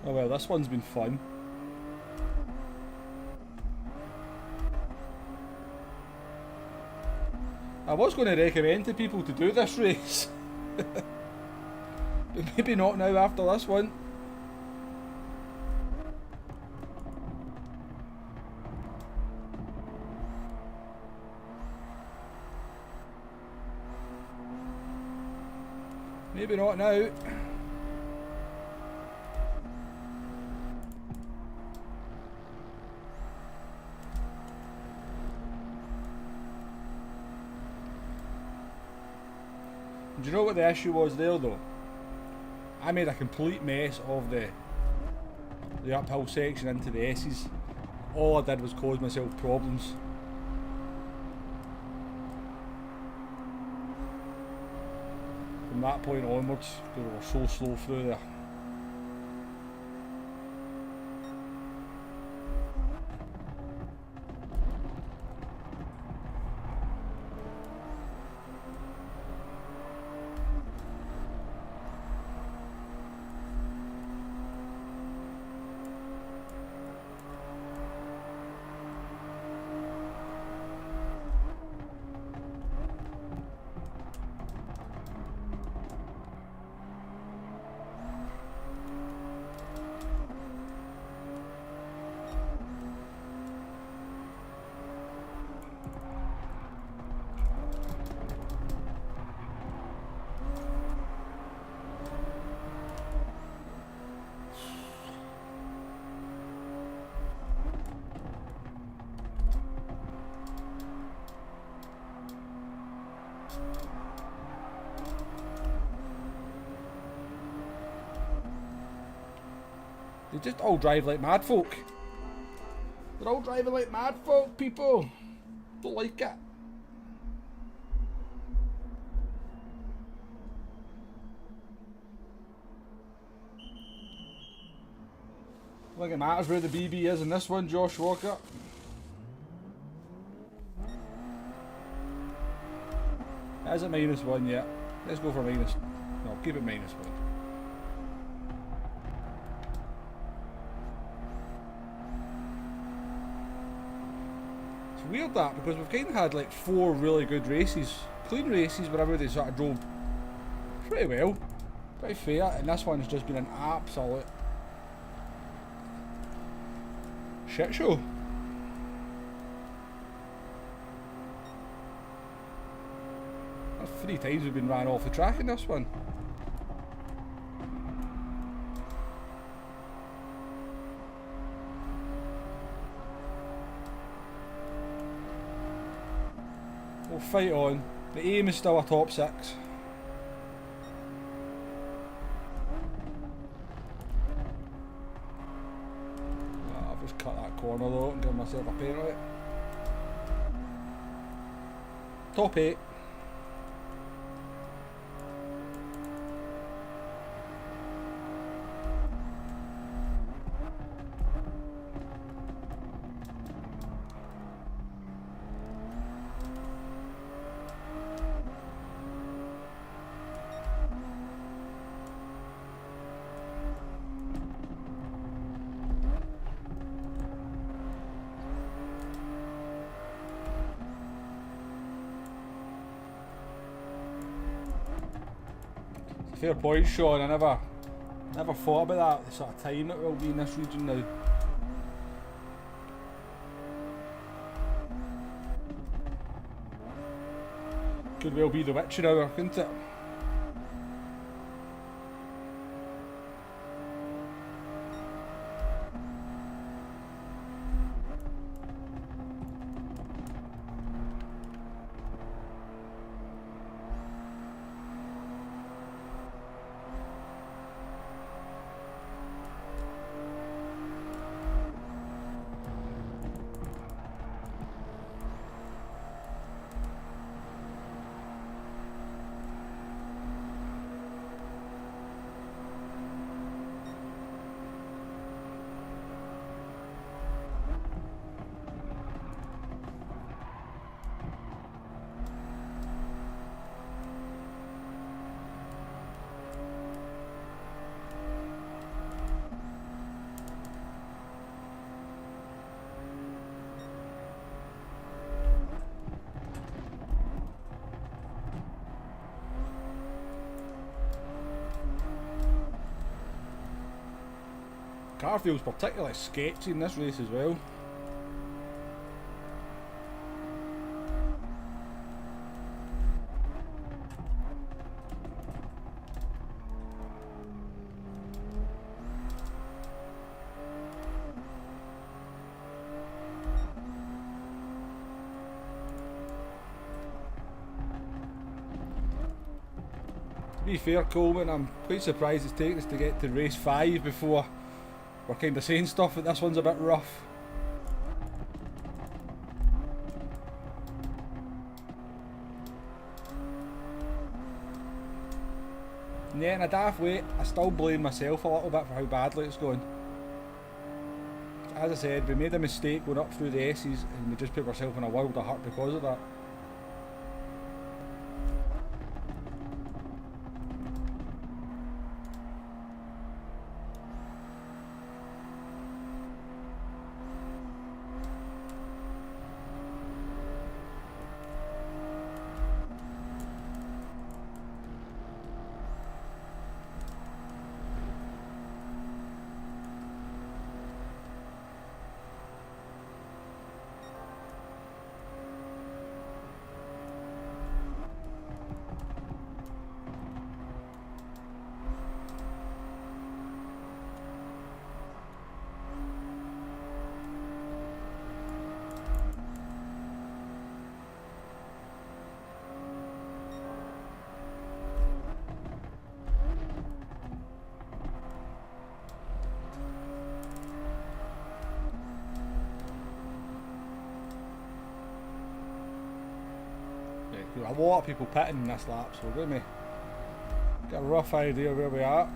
Oh well, this one's been fun. I was going to recommend to people to do this race, but maybe not now after this one. Maybe not now. Do you know what the issue was there though? I made a complete mess of the uphill section into the S's. All I did was cause myself problems. From that point onwards, we were so slow through there. They just all drive like mad folk. They're all driving like mad folk, people. Don't like it. I think it matters where the BB is in this one, Josh Walker. Is it -1 yet? Let's go for minus. No, keep it -1. It's weird that, because we've kind of had like 4 really good races, clean races where everybody sort of drove pretty well, pretty fair, and this one's just been an absolute shit show. That's 3 times we've been ran off the track in this one. We'll fight on. The aim is still a top 6. I've just cut that corner though and give myself a penalty. Top 8. Fair point, Sean. I never thought about that, the sort of time it will be in this region now. Could well be the witching hour, couldn't it? car feels particularly sketchy in this race as well. To be fair, Coleman, I'm quite surprised it's taken us to get to race 5 before we're kind of saying stuff that this one's a bit rough. Yeah, in a daft way, I still blame myself a little bit for how badly it's going. As I said, we made a mistake going up through the S's and we just put ourselves in a world of hurt because of that. A lot of people pitting in this lap, so we're going to get a rough idea where we are.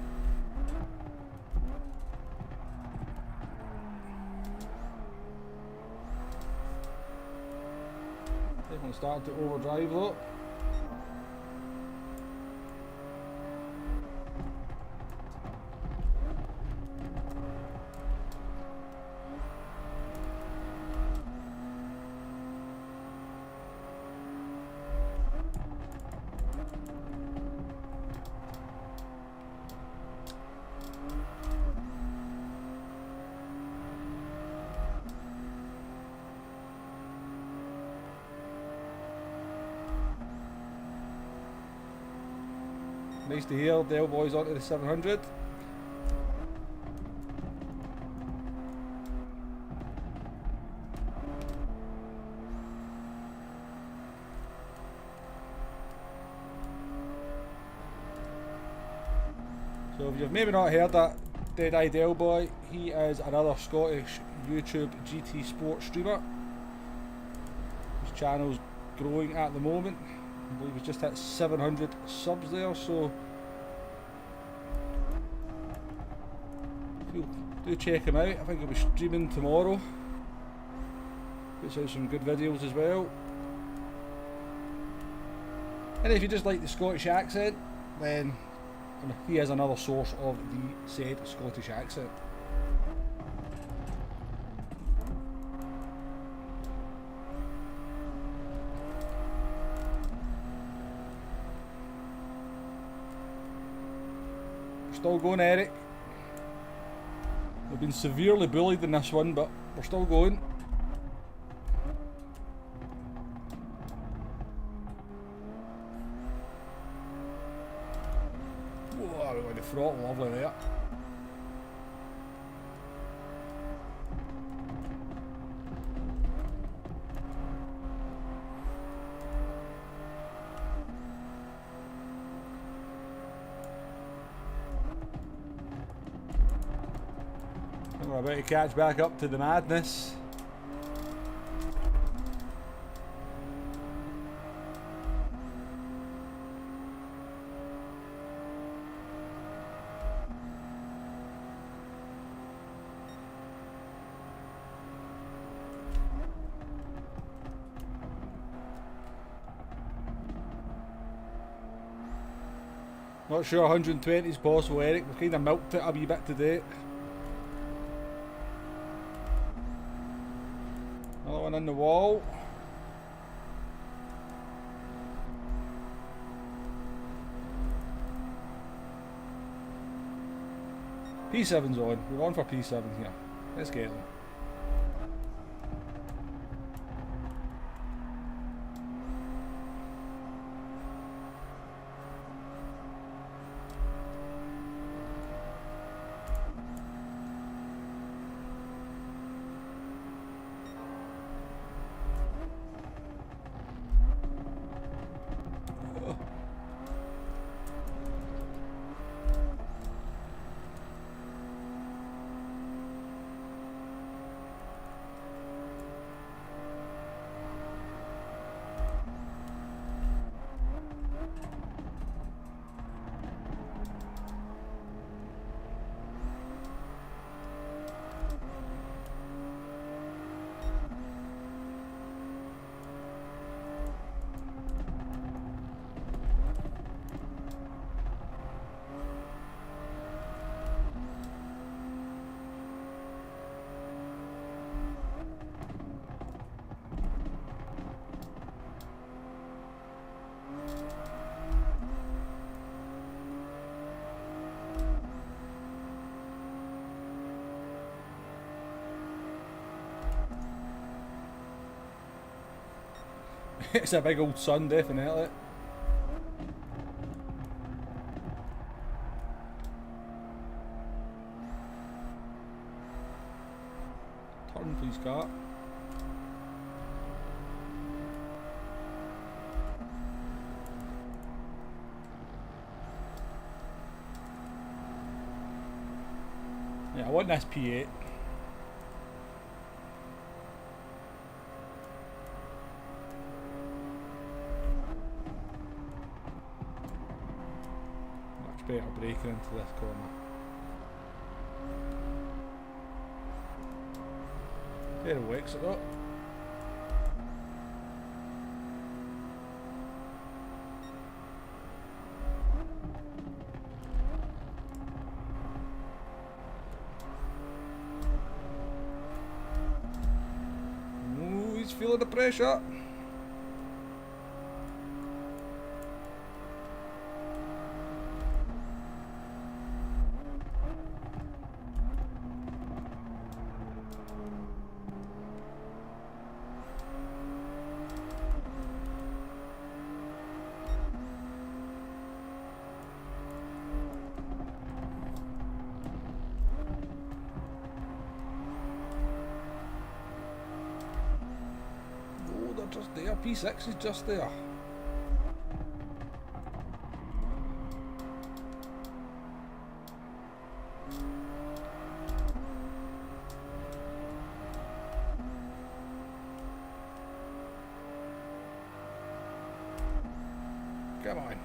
Definitely started to overdrive though. Nice to hear Del Boy's onto the 700. So if you've maybe not heard that, Dead-Eye Del Boy, he is another Scottish YouTube GT Sport streamer. His channel's growing at the moment. I believe he's just hit 700 subs there, so do check him out. I think he'll be streaming tomorrow. Puts out some good videos as well. And if you just like the Scottish accent, then he is another source of the said Scottish accent. Still going, Eric. We've been severely bullied in this one, but we're still going. Whoa, we went the throttle lovely there. We're about to catch back up to the madness. Not sure 120 is possible, Eric. We've kind of milked it a wee bit today. Another one in the wall. P7's on. We're on for P7 here. Let's get them. It's a big old sun, definitely. Turn, please, car. Yeah, I want this P8. Better braking into this corner. Fair exit though. Ooh, he's feeling the pressure. Just there, P6 is just there. Come on.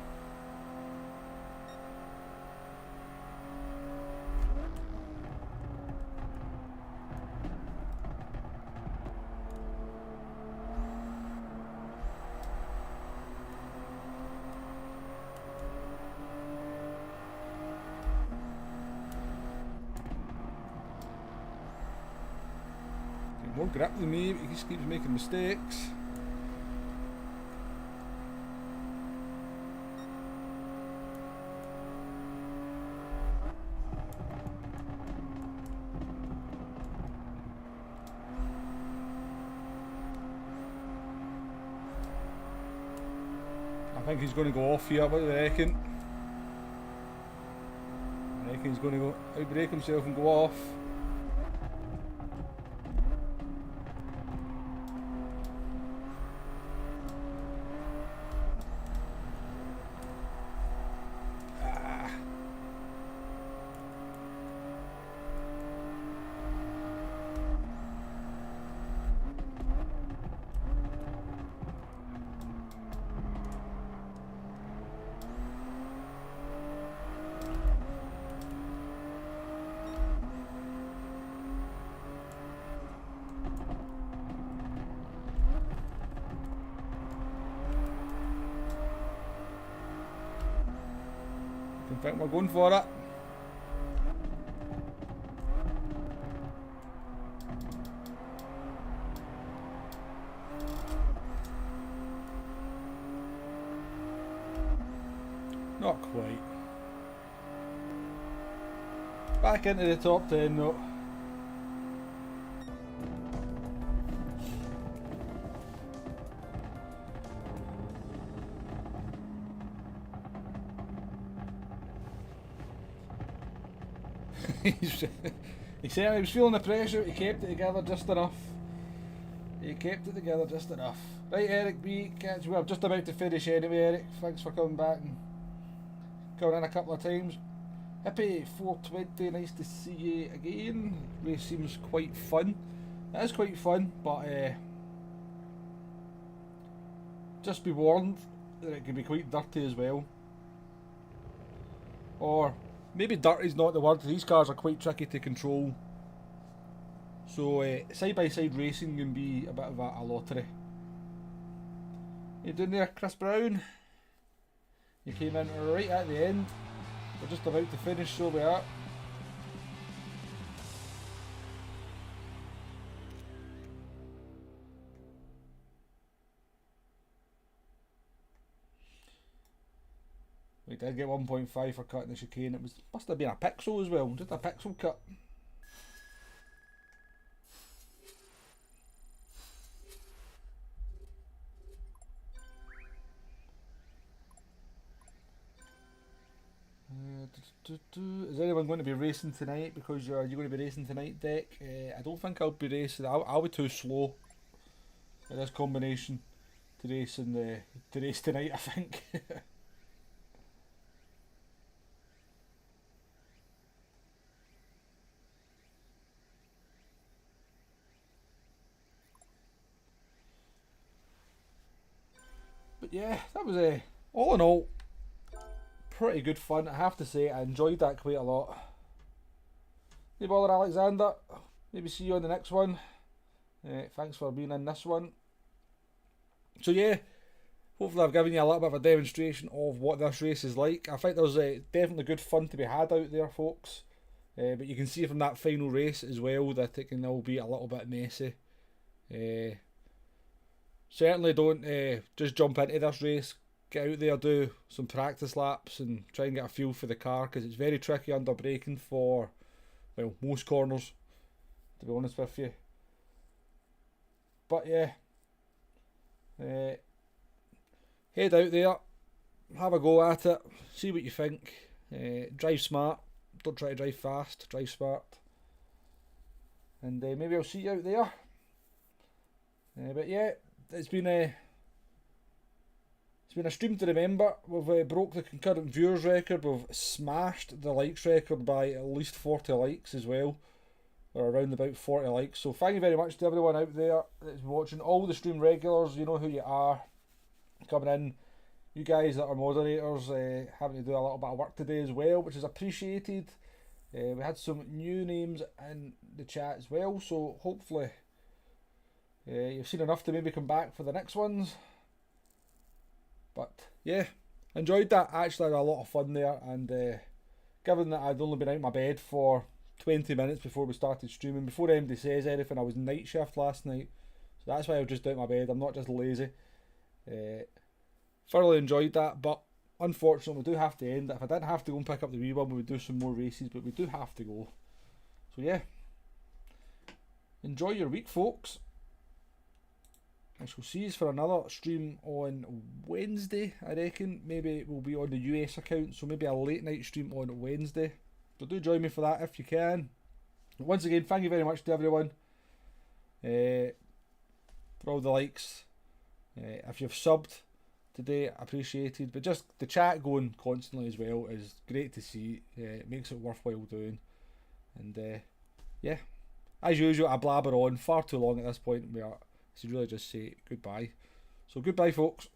More grip than me, but he just keeps making mistakes. I think he's going to go off here. What do you reckon? I reckon he's going to go outbrake himself and go off. I think we're going for it. Not quite. Back into the top 10 though. He said he was feeling the pressure, he kept it together just enough. He kept it together just enough. Right, Eric B, catch you. I'm just about to finish anyway, Eric. Thanks for coming back and coming in a couple of times. Hippie 420, nice to see you again. Race seems quite fun. It is quite fun, but just be warned that it can be quite dirty as well. Or maybe dirty is not the word. These cars are quite tricky to control. So side-by-side racing can be a bit of a lottery. You doing there, Chris Brown? You came in right at the end. We're just about to finish, so we are. We did get 1.5 for cutting the chicane. It must have been a pixel as well, just a pixel cut. Is anyone going to be racing tonight? Because you're going to be racing tonight, Deck? I don't think I'll be racing. I'll be too slow in this combination to race tonight, I think. But yeah, that was all in all pretty good fun, I have to say. I enjoyed that quite a lot. No bother, Alexander. Maybe see you on the next one. Thanks for being in this one. So yeah, hopefully I've given you a little bit of a demonstration of what this race is like. I think there's definitely good fun to be had out there, folks. But you can see from that final race as well that it can all be a little bit messy. Certainly don't just jump into this race. Get out there, do some practice laps and try and get a feel for the car, because it's very tricky under braking for, well, most corners, to be honest with you. But yeah, head out there, have a go at it, see what you think. Drive smart, don't try to drive fast, drive smart. And maybe I'll see you out there. But yeah, it's been a stream to remember. We've broke the concurrent viewers record. We've smashed the likes record by at least 40 likes as well. Or around about 40 likes. So thank you very much to everyone out there that's watching. All the stream regulars, you know who you are, coming in. You guys that are moderators, having to do a little bit of work today as well, which is appreciated. We had some new names in the chat as well, so hopefully you've seen enough to maybe come back for the next ones. But yeah, enjoyed that. Actually had a lot of fun there, and given that I'd only been out of my bed for 20 minutes before we started streaming, before anybody says anything, I was night shift last night, so that's why I was just out of my bed. I'm not just lazy. Thoroughly enjoyed that, but unfortunately we do have to end it. If I didn't have to go and pick up the wee one, we would do some more races, but we do have to go. So yeah, enjoy your week, folks. I shall see you for another stream on Wednesday, I reckon. Maybe it will be on the US account, so maybe a late night stream on Wednesday. So do join me for that if you can. But once again, thank you very much to everyone for all the likes. If you've subbed today, appreciated. But just the chat going constantly as well is great to see. It makes it worthwhile doing. And yeah, as usual, I blabber on far too long at this point. I should really just say goodbye. So goodbye, folks.